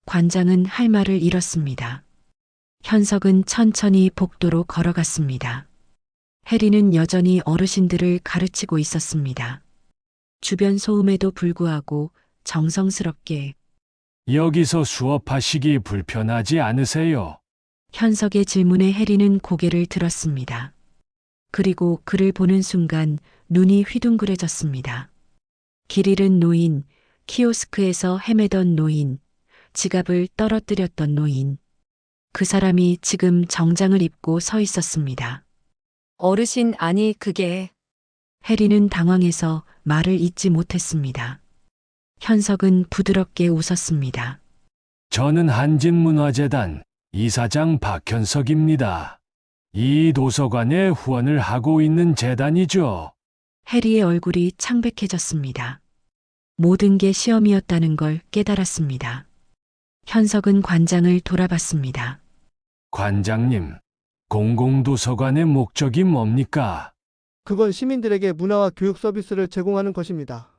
관장은 할 말을 잃었습니다. 현석은 천천히 복도로 걸어갔습니다. 해리는 여전히 어르신들을 가르치고 있었습니다. 주변 소음에도 불구하고 정성스럽게 여기서 수업하시기 불편하지 않으세요? 현석의 질문에 해리는 고개를 들었습니다. 그리고 그를 보는 순간 눈이 휘둥그레졌습니다. 길 잃은 노인, 키오스크에서 헤매던 노인, 지갑을 떨어뜨렸던 노인. 그 사람이 지금 정장을 입고 서 있었습니다. 어르신, 아니, 그게. 해리는 당황해서 말을 잇지 못했습니다. 현석은 부드럽게 웃었습니다. 저는 한진문화재단 이사장 박현석입니다. 이 도서관에 후원을 하고 있는 재단이죠. 해리의 얼굴이 창백해졌습니다. 모든 게 시험이었다는 걸 깨달았습니다. 현석은 관장을 돌아봤습니다. 관장님, 공공도서관의 목적이 뭡니까? 그건 시민들에게 문화와 교육 서비스를 제공하는 것입니다.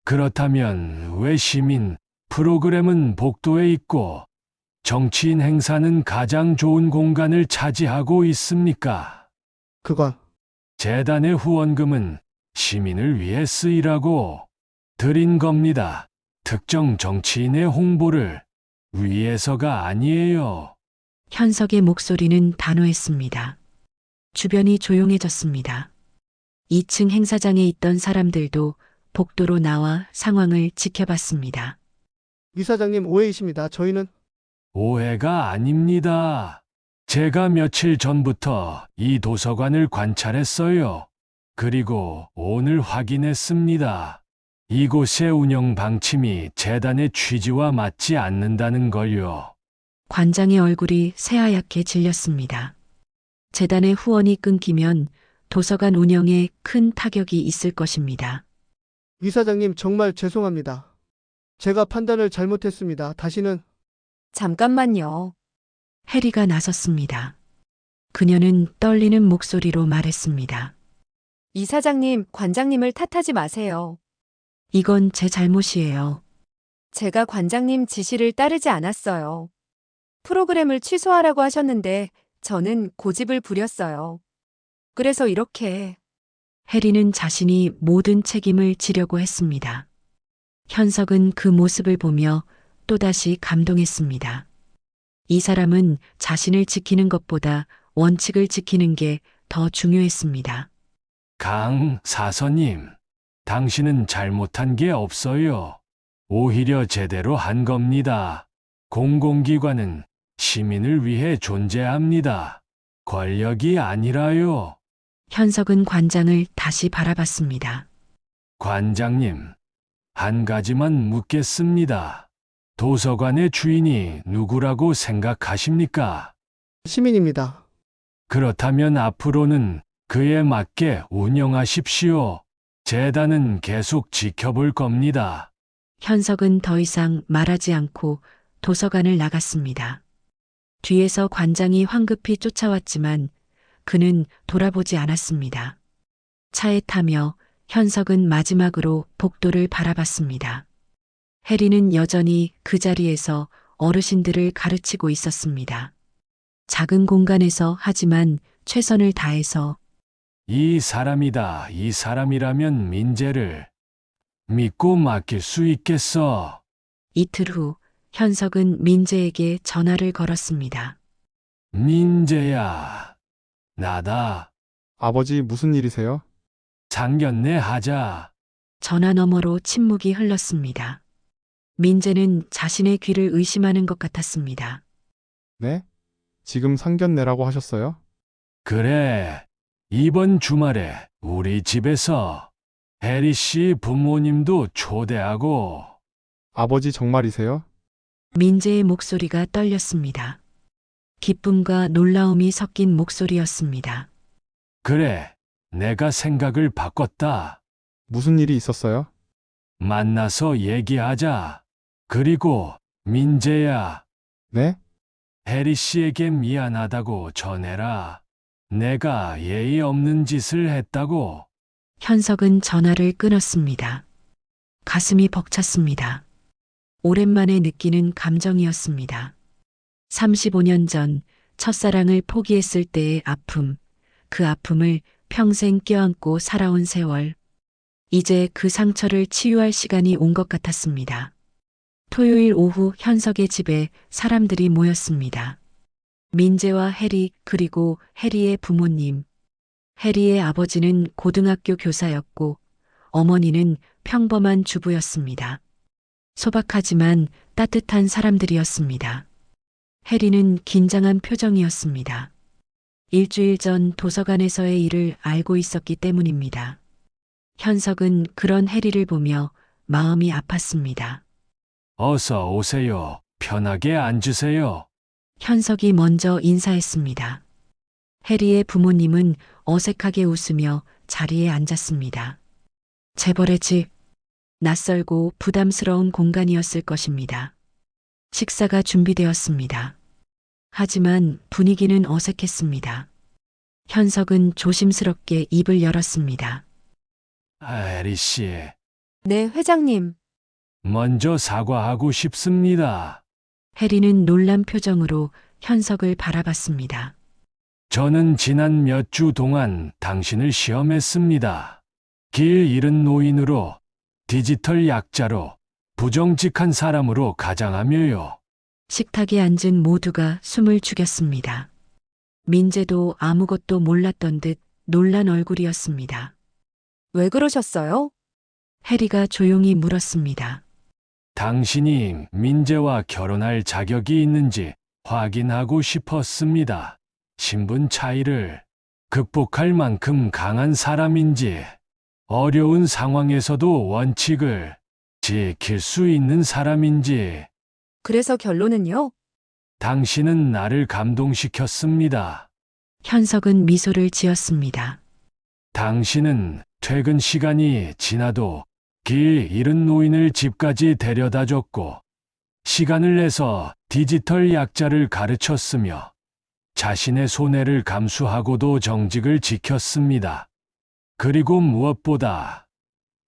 그렇다면 왜 시민 프로그램은 복도에 있고 정치인 행사는 가장 좋은 공간을 차지하고 있습니까? 그건 재단의 후원금은 시민을 위해 쓰이라고 드린 겁니다. 특정 정치인의 홍보를 위해서가 아니에요. 현석의 목소리는 단호했습니다. 주변이 조용해졌습니다. 2층 행사장에 있던 사람들도 복도로 나와 상황을 지켜봤습니다. 이사장님 오해이십니다. 저희는 오해가 아닙니다. 제가 며칠 전부터 이 도서관을 관찰했어요. 그리고 오늘 확인했습니다. 이곳의 운영 방침이 재단의 취지와 맞지 않는다는 걸요. 관장의 얼굴이 새하얗게 질렸습니다. 재단의 후원이 끊기면 도서관 운영에 큰 타격이 있을 것입니다. 이사장님 정말 죄송합니다. 제가 판단을 잘못했습니다. 다시는. 잠깐만요. 해리가 나섰습니다. 그녀는 떨리는 목소리로 말했습니다. 이사장님, 관장님을 탓하지 마세요. 이건 제 잘못이에요. 제가 관장님 지시를 따르지 않았어요. 프로그램을 취소하라고 하셨는데 저는 고집을 부렸어요. 그래서 이렇게. 해리는 자신이 모든 책임을 지려고 했습니다. 현석은 그 모습을 보며 또다시 감동했습니다. 이 사람은 자신을 지키는 것보다 원칙을 지키는 게 더 중요했습니다. 강 사서님, 당신은 잘못한 게 없어요. 오히려 제대로 한 겁니다. 공공기관은 시민을 위해 존재합니다. 권력이 아니라요. 현석은 관장을 다시 바라봤습니다. 관장님, 한 가지만 묻겠습니다. 도서관의 주인이 누구라고 생각하십니까? 시민입니다. 그렇다면 앞으로는 그에 맞게 운영하십시오. 재단은 계속 지켜볼 겁니다. 현석은 더 이상 말하지 않고 도서관을 나갔습니다. 뒤에서 관장이 황급히 쫓아왔지만 그는 돌아보지 않았습니다. 차에 타며 현석은 마지막으로 복도를 바라봤습니다. 해리는 여전히 그 자리에서 어르신들을 가르치고 있었습니다. 작은 공간에서 하지만 최선을 다해서 이 사람이다. 이 사람이라면 민재를 믿고 맡길 수 있겠어. 이틀 후 현석은 민재에게 전화를 걸었습니다. 민재야, 나다. 아버지 무슨 일이세요? 상견례 하자. 전화 너머로 침묵이 흘렀습니다. 민재는 자신의 귀를 의심하는 것 같았습니다. 네? 지금 상견례라고 하셨어요? 그래, 이번 주말에 우리 집에서 해리 씨 부모님도 초대하고. 아버지 정말이세요? 민재의 목소리가 떨렸습니다. 기쁨과 놀라움이 섞인 목소리였습니다. 그래, 내가 생각을 바꿨다. 무슨 일이 있었어요? 만나서 얘기하자. 그리고 민재야, 네? 해리 씨에게 미안하다고 전해라. 내가 예의 없는 짓을 했다고. 현석은 전화를 끊었습니다. 가슴이 벅찼습니다. 오랜만에 느끼는 감정이었습니다. 35년 전 첫사랑을 포기했을 때의 아픔, 그 아픔을 평생 껴안고 살아온 세월. 이제 그 상처를 치유할 시간이 온 것 같았습니다. 토요일 오후 현석의 집에 사람들이 모였습니다. 민재와 해리 그리고 해리의 부모님. 해리의 아버지는 고등학교 교사였고 어머니는 평범한 주부였습니다. 소박하지만 따뜻한 사람들이었습니다. 해리는 긴장한 표정이었습니다. 일주일 전 도서관에서의 일을 알고 있었기 때문입니다. 현석은 그런 해리를 보며 마음이 아팠습니다. 어서 오세요. 편하게 앉으세요. 현석이 먼저 인사했습니다. 해리의 부모님은 어색하게 웃으며 자리에 앉았습니다. 재벌의 집, 낯설고 부담스러운 공간이었을 것입니다. 식사가 준비되었습니다. 하지만 분위기는 어색했습니다. 현석은 조심스럽게 입을 열었습니다. 해리 씨, 네, 회장님. 먼저 사과하고 싶습니다. 해리는 놀란 표정으로 현석을 바라봤습니다. 저는 지난 몇 주 동안 당신을 시험했습니다. 길 잃은 노인으로, 디지털 약자로, 부정직한 사람으로 가장하며요. 식탁에 앉은 모두가 숨을 죽였습니다. 민재도 아무것도 몰랐던 듯 놀란 얼굴이었습니다. 왜 그러셨어요? 해리가 조용히 물었습니다. 당신이 민재와 결혼할 자격이 있는지 확인하고 싶었습니다. 신분 차이를 극복할 만큼 강한 사람인지, 어려운 상황에서도 원칙을 지킬 수 있는 사람인지. 그래서 결론은요? 당신은 나를 감동시켰습니다. 현석은 미소를 지었습니다. 당신은 퇴근 시간이 지나도 길 잃은 노인을 집까지 데려다 줬고, 시간을 내서 디지털 약자를 가르쳤으며, 자신의 손해를 감수하고도 정직을 지켰습니다. 그리고 무엇보다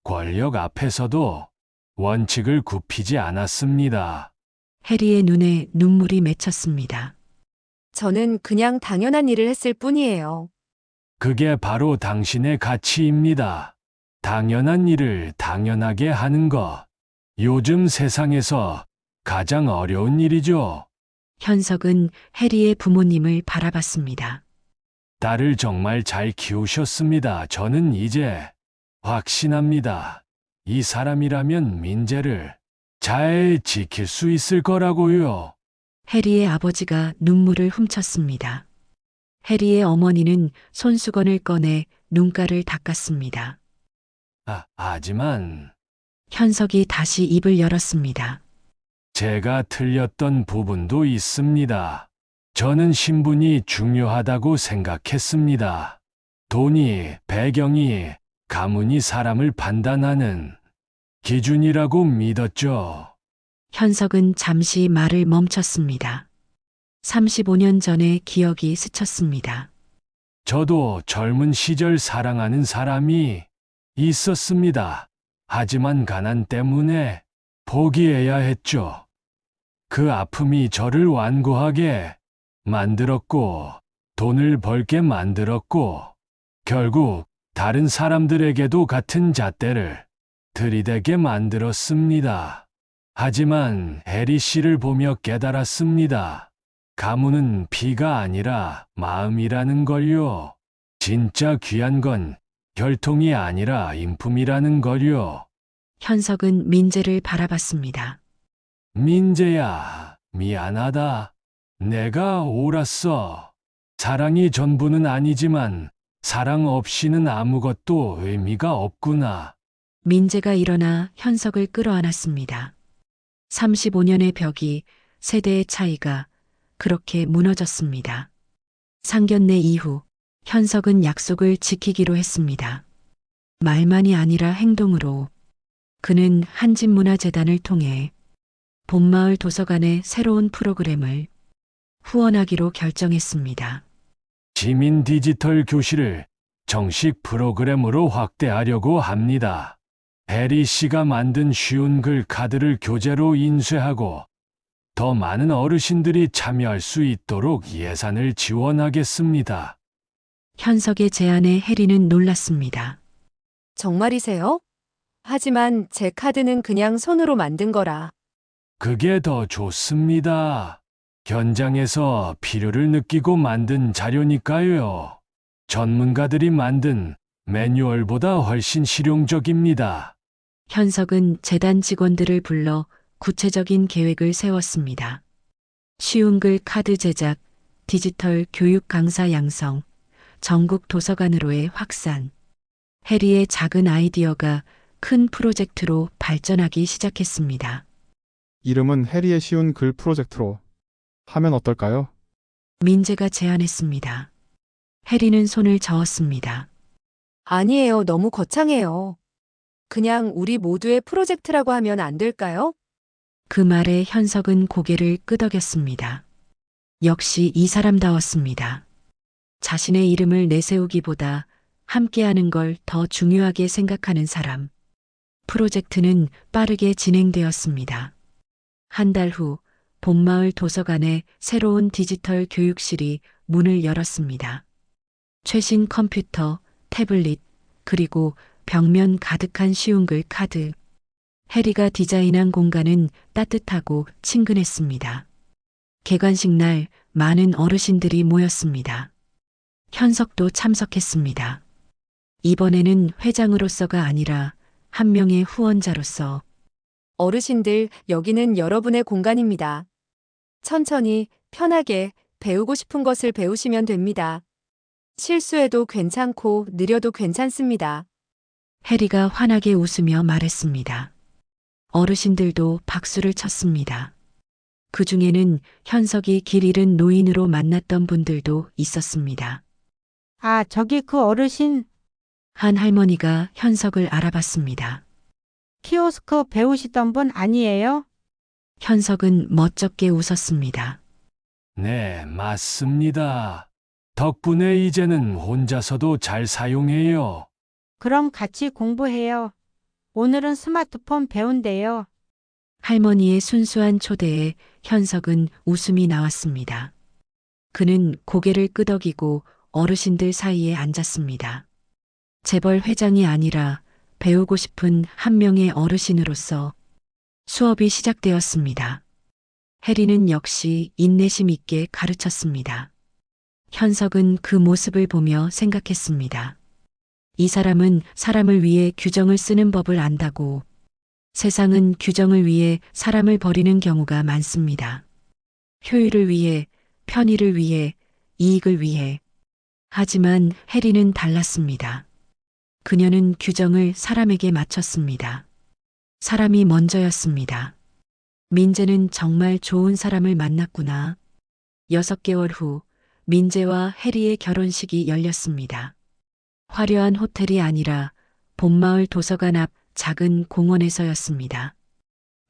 권력 앞에서도 원칙을 굽히지 않았습니다. 해리의 눈에 눈물이 맺혔습니다. 저는 그냥 당연한 일을 했을 뿐이에요. 그게 바로 당신의 가치입니다. 당연한 일을 당연하게 하는 것. 요즘 세상에서 가장 어려운 일이죠. 현석은 해리의 부모님을 바라봤습니다. 딸을 정말 잘 키우셨습니다. 저는 이제 확신합니다. 이 사람이라면 민재를 잘 지킬 수 있을 거라고요. 해리의 아버지가 눈물을 훔쳤습니다. 해리의 어머니는 손수건을 꺼내 눈가를 닦았습니다. 하지만 현석이 다시 입을 열었습니다. 제가 틀렸던 부분도 있습니다. 저는 신분이 중요하다고 생각했습니다. 돈이, 배경이, 가문이 사람을 판단하는 기준이라고 믿었죠. 현석은 잠시 말을 멈췄습니다. 35년 전의 기억이 스쳤습니다. 저도 젊은 시절 사랑하는 사람이 있었습니다. 하지만 가난 때문에 포기해야 했죠. 그 아픔이 저를 완고하게 만들었고, 돈을 벌게 만들었고, 결국 다른 사람들에게도 같은 잣대를 들이대게 만들었습니다. 하지만 해리 씨를 보며 깨달았습니다. 가문은 피가 아니라 마음이라는 걸요. 진짜 귀한 건 혈통이 아니라 인품이라는 걸요. 현석은 민재를 바라봤습니다. 민재야, 미안하다. 내가 옳았어. 사랑이 전부는 아니지만 사랑 없이는 아무것도 의미가 없구나. 민재가 일어나 현석을 끌어안았습니다. 35년의 벽이, 세대의 차이가 그렇게 무너졌습니다. 상견례 이후 현석은 약속을 지키기로 했습니다. 말만이 아니라 행동으로. 그는 한진문화재단을 통해 봄마을 도서관의 새로운 프로그램을 후원하기로 결정했습니다. 시민 디지털 교실을 정식 프로그램으로 확대하려고 합니다. 해리 씨가 만든 쉬운 글 카드를 교재로 인쇄하고 더 많은 어르신들이 참여할 수 있도록 예산을 지원하겠습니다. 현석의 제안에 해리는 놀랐습니다. 정말이세요? 하지만 제 카드는 그냥 손으로 만든 거라. 그게 더 좋습니다. 현장에서 필요를 느끼고 만든 자료니까요. 전문가들이 만든 매뉴얼보다 훨씬 실용적입니다. 현석은 재단 직원들을 불러 구체적인 계획을 세웠습니다. 쉬운 글 카드 제작, 디지털 교육 강사 양성, 전국 도서관으로의 확산. 해리의 작은 아이디어가 큰 프로젝트로 발전하기 시작했습니다. 이름은 해리의 쉬운 글 프로젝트로 하면 어떨까요? 민재가 제안했습니다. 해리는 손을 저었습니다. 아니에요. 너무 거창해요. 그냥 우리 모두의 프로젝트라고 하면 안 될까요? 그 말에 현석은 고개를 끄덕였습니다. 역시 이 사람다웠습니다. 자신의 이름을 내세우기보다 함께하는 걸 더 중요하게 생각하는 사람. 프로젝트는 빠르게 진행되었습니다. 한 달 후 봄마을 도서관에 새로운 디지털 교육실이 문을 열었습니다. 최신 컴퓨터, 태블릿, 그리고 벽면 가득한 쉬운 글 카드. 해리가 디자인한 공간은 따뜻하고 친근했습니다. 개관식 날 많은 어르신들이 모였습니다. 현석도 참석했습니다. 이번에는 회장으로서가 아니라 한 명의 후원자로서. 어르신들, 여기는 여러분의 공간입니다. 천천히, 편하게 배우고 싶은 것을 배우시면 됩니다. 실수해도 괜찮고 느려도 괜찮습니다. 해리가 환하게 웃으며 말했습니다. 어르신들도 박수를 쳤습니다. 그 중에는 현석이 길 잃은 노인으로 만났던 분들도 있었습니다. 아, 저기 그 어르신 한 할머니가 현석을 알아봤습니다. 키오스크 배우시던 분 아니에요? 현석은 멋쩍게 웃었습니다. 네, 맞습니다. 덕분에 이제는 혼자서도 잘 사용해요. 그럼 같이 공부해요. 오늘은 스마트폰 배운대요. 할머니의 순수한 초대에 현석은 웃음이 나왔습니다. 그는 고개를 끄덕이고 어르신들 사이에 앉았습니다. 재벌 회장이 아니라 배우고 싶은 한 명의 어르신으로서 수업이 시작되었습니다. 해리는 역시 인내심 있게 가르쳤습니다. 현석은 그 모습을 보며 생각했습니다. 이 사람은 사람을 위해 규정을 쓰는 법을 안다고. 세상은 규정을 위해 사람을 버리는 경우가 많습니다. 효율을 위해, 편의를 위해, 이익을 위해. 하지만 해리는 달랐습니다. 그녀는 규정을 사람에게 맞췄습니다. 사람이 먼저였습니다. 민재는 정말 좋은 사람을 만났구나. 6개월 후 민재와 해리의 결혼식이 열렸습니다. 화려한 호텔이 아니라 봄마을 도서관 앞 작은 공원에서였습니다.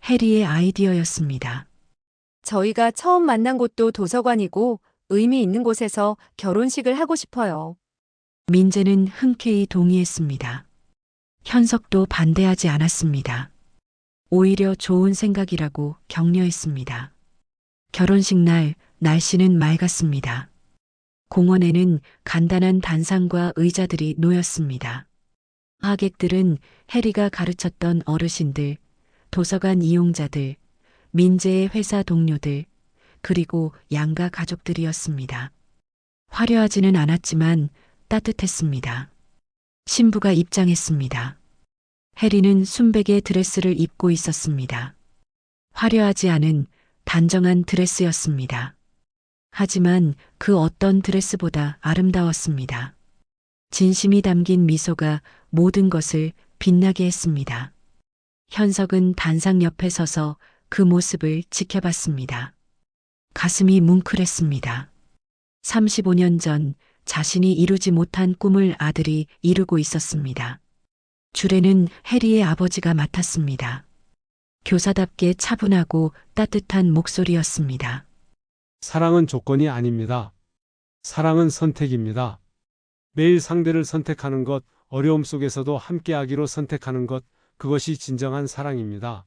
해리의 아이디어였습니다. 저희가 처음 만난 곳도 도서관이고 의미 있는 곳에서 결혼식을 하고 싶어요. 민재는 흔쾌히 동의했습니다. 현석도 반대하지 않았습니다. 오히려 좋은 생각이라고 격려했습니다. 결혼식 날 날씨는 맑았습니다. 공원에는 간단한 단상과 의자들이 놓였습니다. 하객들은 해리가 가르쳤던 어르신들, 도서관 이용자들, 민재의 회사 동료들, 그리고 양가 가족들이었습니다. 화려하지는 않았지만 따뜻했습니다. 신부가 입장했습니다. 해리는 순백의 드레스를 입고 있었습니다. 화려하지 않은 단정한 드레스였습니다. 하지만 그 어떤 드레스보다 아름다웠습니다. 진심이 담긴 미소가 모든 것을 빛나게 했습니다. 현석은 단상 옆에 서서 그 모습을 지켜봤습니다. 가슴이 뭉클했습니다. 35년 전 자신이 이루지 못한 꿈을 아들이 이루고 있었습니다. 주례는 해리의 아버지가 맡았습니다. 교사답게 차분하고 따뜻한 목소리였습니다. 사랑은 조건이 아닙니다. 사랑은 선택입니다. 매일 상대를 선택하는 것, 어려움 속에서도 함께하기로 선택하는 것, 그것이 진정한 사랑입니다.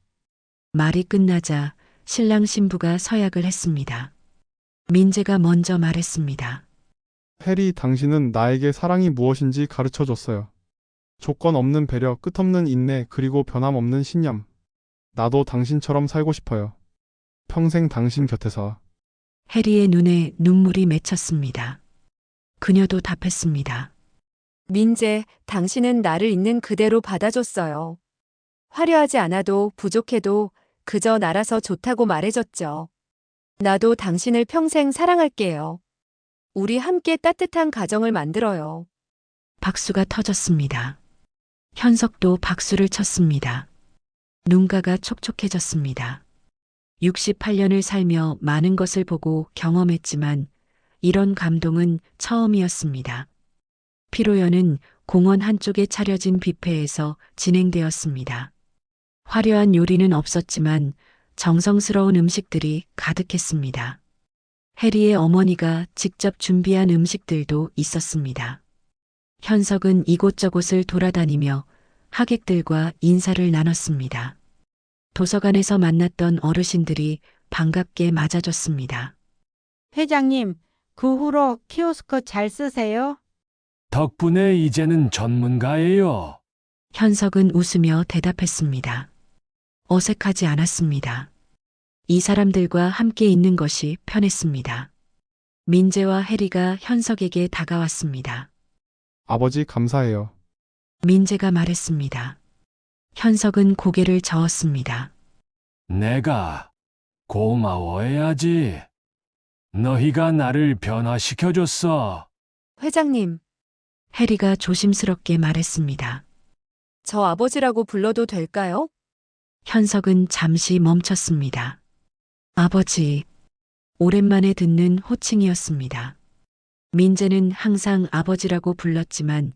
말이 끝나자 신랑 신부가 서약을 했습니다. 민재가 먼저 말했습니다. 해리, 당신은 나에게 사랑이 무엇인지 가르쳐 줬어요. 조건 없는 배려, 끝없는 인내, 그리고 변함없는 신념. 나도 당신처럼 살고 싶어요. 평생 당신 곁에서. 해리의 눈에 눈물이 맺혔습니다. 그녀도 답했습니다. 민재, 당신은 나를 있는 그대로 받아줬어요. 화려하지 않아도 부족해도 그저 나라서 좋다고 말해줬죠. 나도 당신을 평생 사랑할게요. 우리 함께 따뜻한 가정을 만들어요. 박수가 터졌습니다. 현석도 박수를 쳤습니다. 눈가가 촉촉해졌습니다. 68년을 살며 많은 것을 보고 경험했지만 이런 감동은 처음이었습니다. 피로연은 공원 한쪽에 차려진 뷔페에서 진행되었습니다. 화려한 요리는 없었지만 정성스러운 음식들이 가득했습니다. 해리의 어머니가 직접 준비한 음식들도 있었습니다. 현석은 이곳저곳을 돌아다니며 하객들과 인사를 나눴습니다. 도서관에서 만났던 어르신들이 반갑게 맞아줬습니다. 회장님, 그 후로 키오스크 잘 쓰세요? 덕분에 이제는 전문가예요. 현석은 웃으며 대답했습니다. 어색하지 않았습니다. 이 사람들과 함께 있는 것이 편했습니다. 민재와 해리가 현석에게 다가왔습니다. 아버지, 감사해요. 민재가 말했습니다. 현석은 고개를 저었습니다. 내가 고마워해야지. 너희가 나를 변화시켜줬어. 회장님, 해리가 조심스럽게 말했습니다. 저 아버지라고 불러도 될까요? 현석은 잠시 멈췄습니다. 아버지. 오랜만에 듣는 호칭이었습니다. 민재는 항상 아버지라고 불렀지만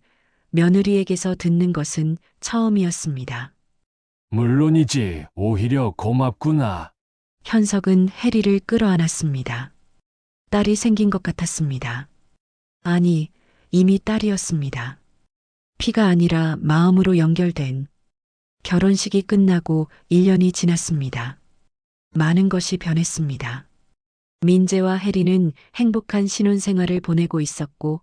며느리에게서 듣는 것은 처음이었습니다. 물론이지, 오히려 고맙구나. 현석은 해리를 끌어안았습니다. 딸이 생긴 것 같았습니다. 아니, 이미 딸이었습니다. 피가 아니라 마음으로 연결된. 결혼식이 끝나고 1년이 지났습니다. 많은 것이 변했습니다. 민재와 해리는 행복한 신혼생활을 보내고 있었고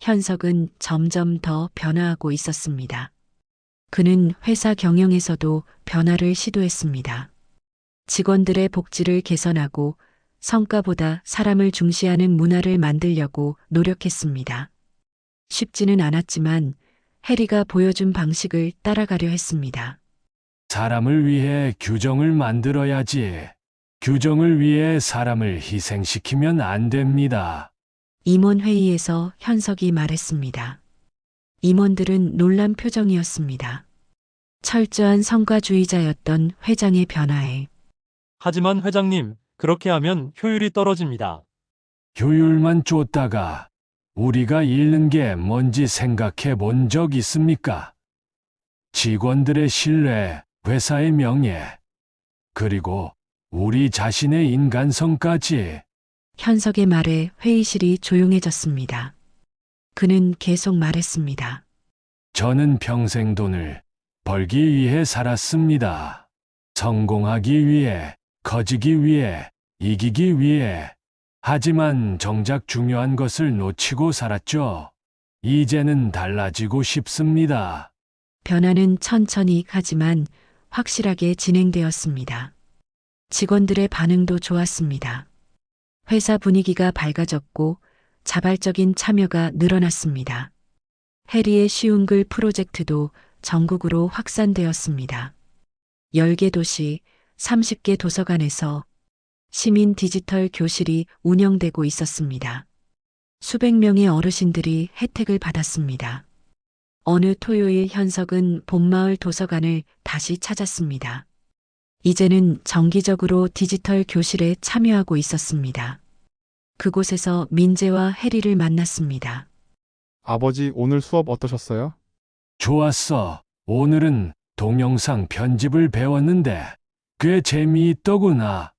현석은 점점 더 변화하고 있었습니다. 그는 회사 경영에서도 변화를 시도했습니다. 직원들의 복지를 개선하고 성과보다 사람을 중시하는 문화를 만들려고 노력했습니다. 쉽지는 않았지만 해리가 보여준 방식을 따라가려 했습니다. 사람을 위해 규정을 만들어야지. 규정을 위해 사람을 희생시키면 안 됩니다. 임원회의에서 현석이 말했습니다. 임원들은 놀란 표정이었습니다. 철저한 성과주의자였던 회장의 변화에 하지만 회장님, 그렇게 하면 효율이 떨어집니다. 효율만 쫓다가 우리가 잃는 게 뭔지 생각해 본 적 있습니까? 직원들의 신뢰, 회사의 명예, 그리고 우리 자신의 인간성까지. 현석의 말에 회의실이 조용해졌습니다. 그는 계속 말했습니다. 저는 평생 돈을 벌기 위해 살았습니다. 성공하기 위해, 커지기 위해, 이기기 위해. 하지만 정작 중요한 것을 놓치고 살았죠. 이제는 달라지고 싶습니다. 변화는 천천히 하지만 확실하게 진행되었습니다. 직원들의 반응도 좋았습니다. 회사 분위기가 밝아졌고 자발적인 참여가 늘어났습니다. 해리의 쉬운 글 프로젝트도 전국으로 확산되었습니다. 10개 도시, 30개 도서관에서 시민 디지털 교실이 운영되고 있었습니다. 수백 명의 어르신들이 혜택을 받았습니다. 어느 토요일 현석은 봄마을 도서관을 다시 찾았습니다. 이제는 정기적으로 디지털 교실에 참여하고 있었습니다. 그곳에서 민재와 해리를 만났습니다. 아버지, 오늘 수업 어떠셨어요? 좋았어. 오늘은 동영상 편집을 배웠는데 꽤 재미있더구나.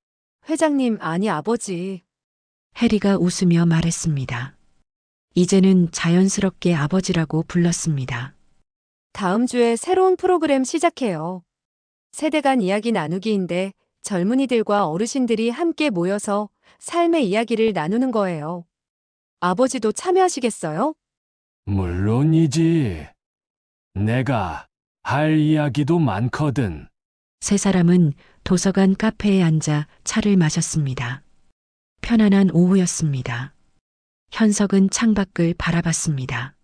회장님, 아니 아버지. 해리가 웃으며 말했습니다. 이제는 자연스럽게 아버지라고 불렀습니다. 다음 주에 새로운 프로그램 시작해요. 세대 간 이야기 나누기인데 젊은이들과 어르신들이 함께 모여서 삶의 이야기를 나누는 거예요. 아버지도 참여하시겠어요? 물론이지. 내가 할 이야기도 많거든. 세 사람은 도서관 카페에 앉아 차를 마셨습니다. 편안한 오후였습니다. 현석은 창밖을 바라봤습니다.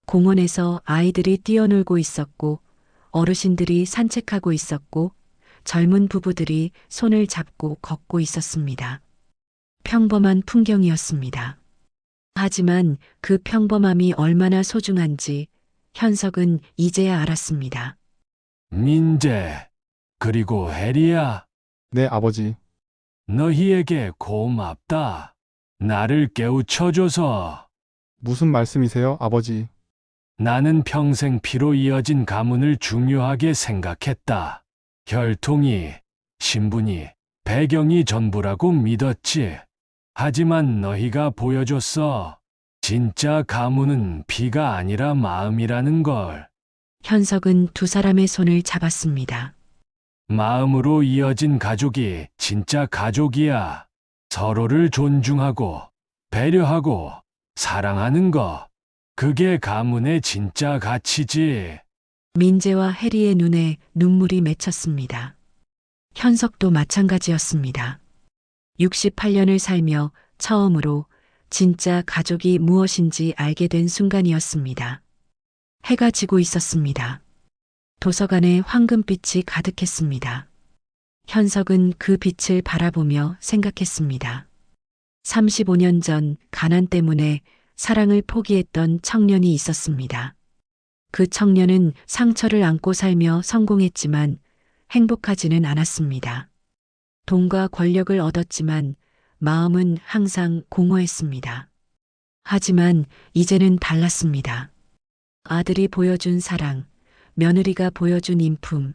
공원에서 아이들이 뛰어놀고 있었고, 어르신들이 산책하고 있었고, 젊은 부부들이 손을 잡고 걷고 있었습니다. 평범한 풍경이었습니다. 하지만 그 평범함이 얼마나 소중한지 현석은 이제야 알았습니다. 민재, 그리고 해리야, 네, 아버지. 너희에게 고맙다. 나를 깨우쳐줘서. 무슨 말씀이세요, 아버지? 나는 평생 피로 이어진 가문을 중요하게 생각했다. 혈통이, 신분이, 배경이 전부라고 믿었지. 하지만 너희가 보여줬어. 진짜 가문은 피가 아니라 마음이라는 걸. 현석은 두 사람의 손을 잡았습니다. 마음으로 이어진 가족이 진짜 가족이야. 서로를 존중하고, 배려하고, 사랑하는 거. 그게 가문의 진짜 가치지. 민재와 해리의 눈에 눈물이 맺혔습니다. 현석도 마찬가지였습니다. 68년을 살며 처음으로 진짜 가족이 무엇인지 알게 된 순간이었습니다. 해가 지고 있었습니다. 도서관에 황금빛이 가득했습니다. 현석은 그 빛을 바라보며 생각했습니다. 35년 전 가난 때문에 사랑을 포기했던 청년이 있었습니다. 그 청년은 상처를 안고 살며 성공했지만 행복하지는 않았습니다. 돈과 권력을 얻었지만 마음은 항상 공허했습니다. 하지만 이제는 달랐습니다. 아들이 보여준 사랑, 며느리가 보여준 인품,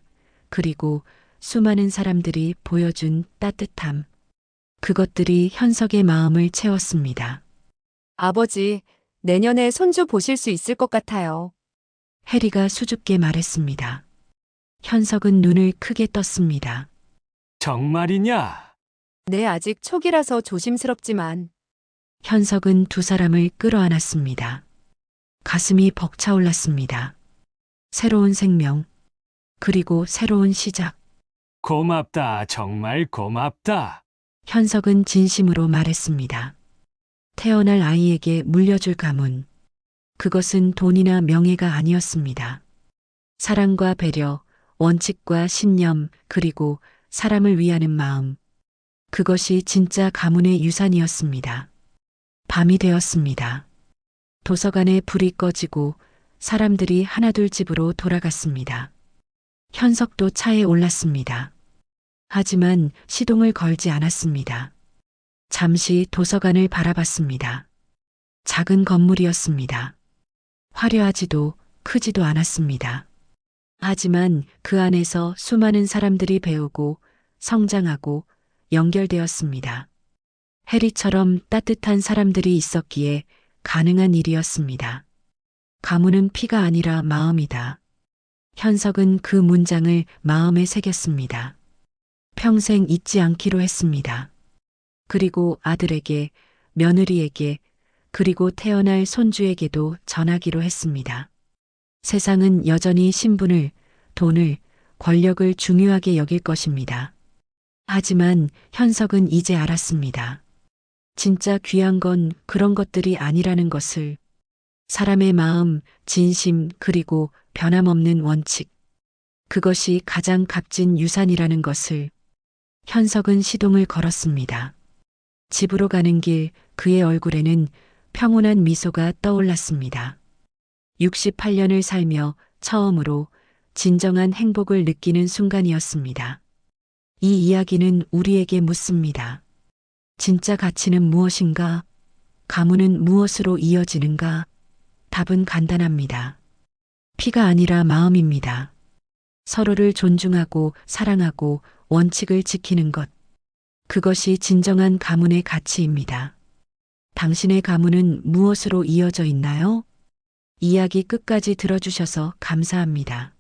그리고 수많은 사람들이 보여준 따뜻함. 그것들이 현석의 마음을 채웠습니다. 아버지, 내년에 손주 보실 수 있을 것 같아요. 해리가 수줍게 말했습니다. 현석은 눈을 크게 떴습니다. 정말이냐? 네, 아직 초기라서 조심스럽지만. 현석은 두 사람을 끌어안았습니다. 가슴이 벅차올랐습니다. 새로운 생명, 그리고 새로운 시작. 고맙다. 정말 고맙다. 현석은 진심으로 말했습니다. 태어날 아이에게 물려줄 가문. 그것은 돈이나 명예가 아니었습니다. 사랑과 배려, 원칙과 신념, 그리고 사람을 위하는 마음. 그것이 진짜 가문의 유산이었습니다. 밤이 되었습니다. 도서관에 불이 꺼지고 사람들이 하나둘 집으로 돌아갔습니다. 현석도 차에 올랐습니다. 하지만 시동을 걸지 않았습니다. 잠시 도서관을 바라봤습니다. 작은 건물이었습니다. 화려하지도 크지도 않았습니다. 하지만 그 안에서 수많은 사람들이 배우고 성장하고 연결되었습니다. 해리처럼 따뜻한 사람들이 있었기에 가능한 일이었습니다. 가문은 피가 아니라 마음이다. 현석은 그 문장을 마음에 새겼습니다. 평생 잊지 않기로 했습니다. 그리고 아들에게, 며느리에게, 그리고 태어날 손주에게도 전하기로 했습니다. 세상은 여전히 신분을, 돈을, 권력을 중요하게 여길 것입니다. 하지만 현석은 이제 알았습니다. 진짜 귀한 건 그런 것들이 아니라는 것을. 사람의 마음, 진심, 그리고 변함없는 원칙. 그것이 가장 값진 유산이라는 것을. 현석은 시동을 걸었습니다. 집으로 가는 길 그의 얼굴에는 평온한 미소가 떠올랐습니다. 68년을 살며 처음으로 진정한 행복을 느끼는 순간이었습니다. 이 이야기는 우리에게 묻습니다. 진짜 가치는 무엇인가? 가문은 무엇으로 이어지는가? 답은 간단합니다. 피가 아니라 마음입니다. 서로를 존중하고 사랑하고 원칙을 지키는 것. 그것이 진정한 가문의 가치입니다. 당신의 가문은 무엇으로 이어져 있나요? 이야기 끝까지 들어주셔서 감사합니다.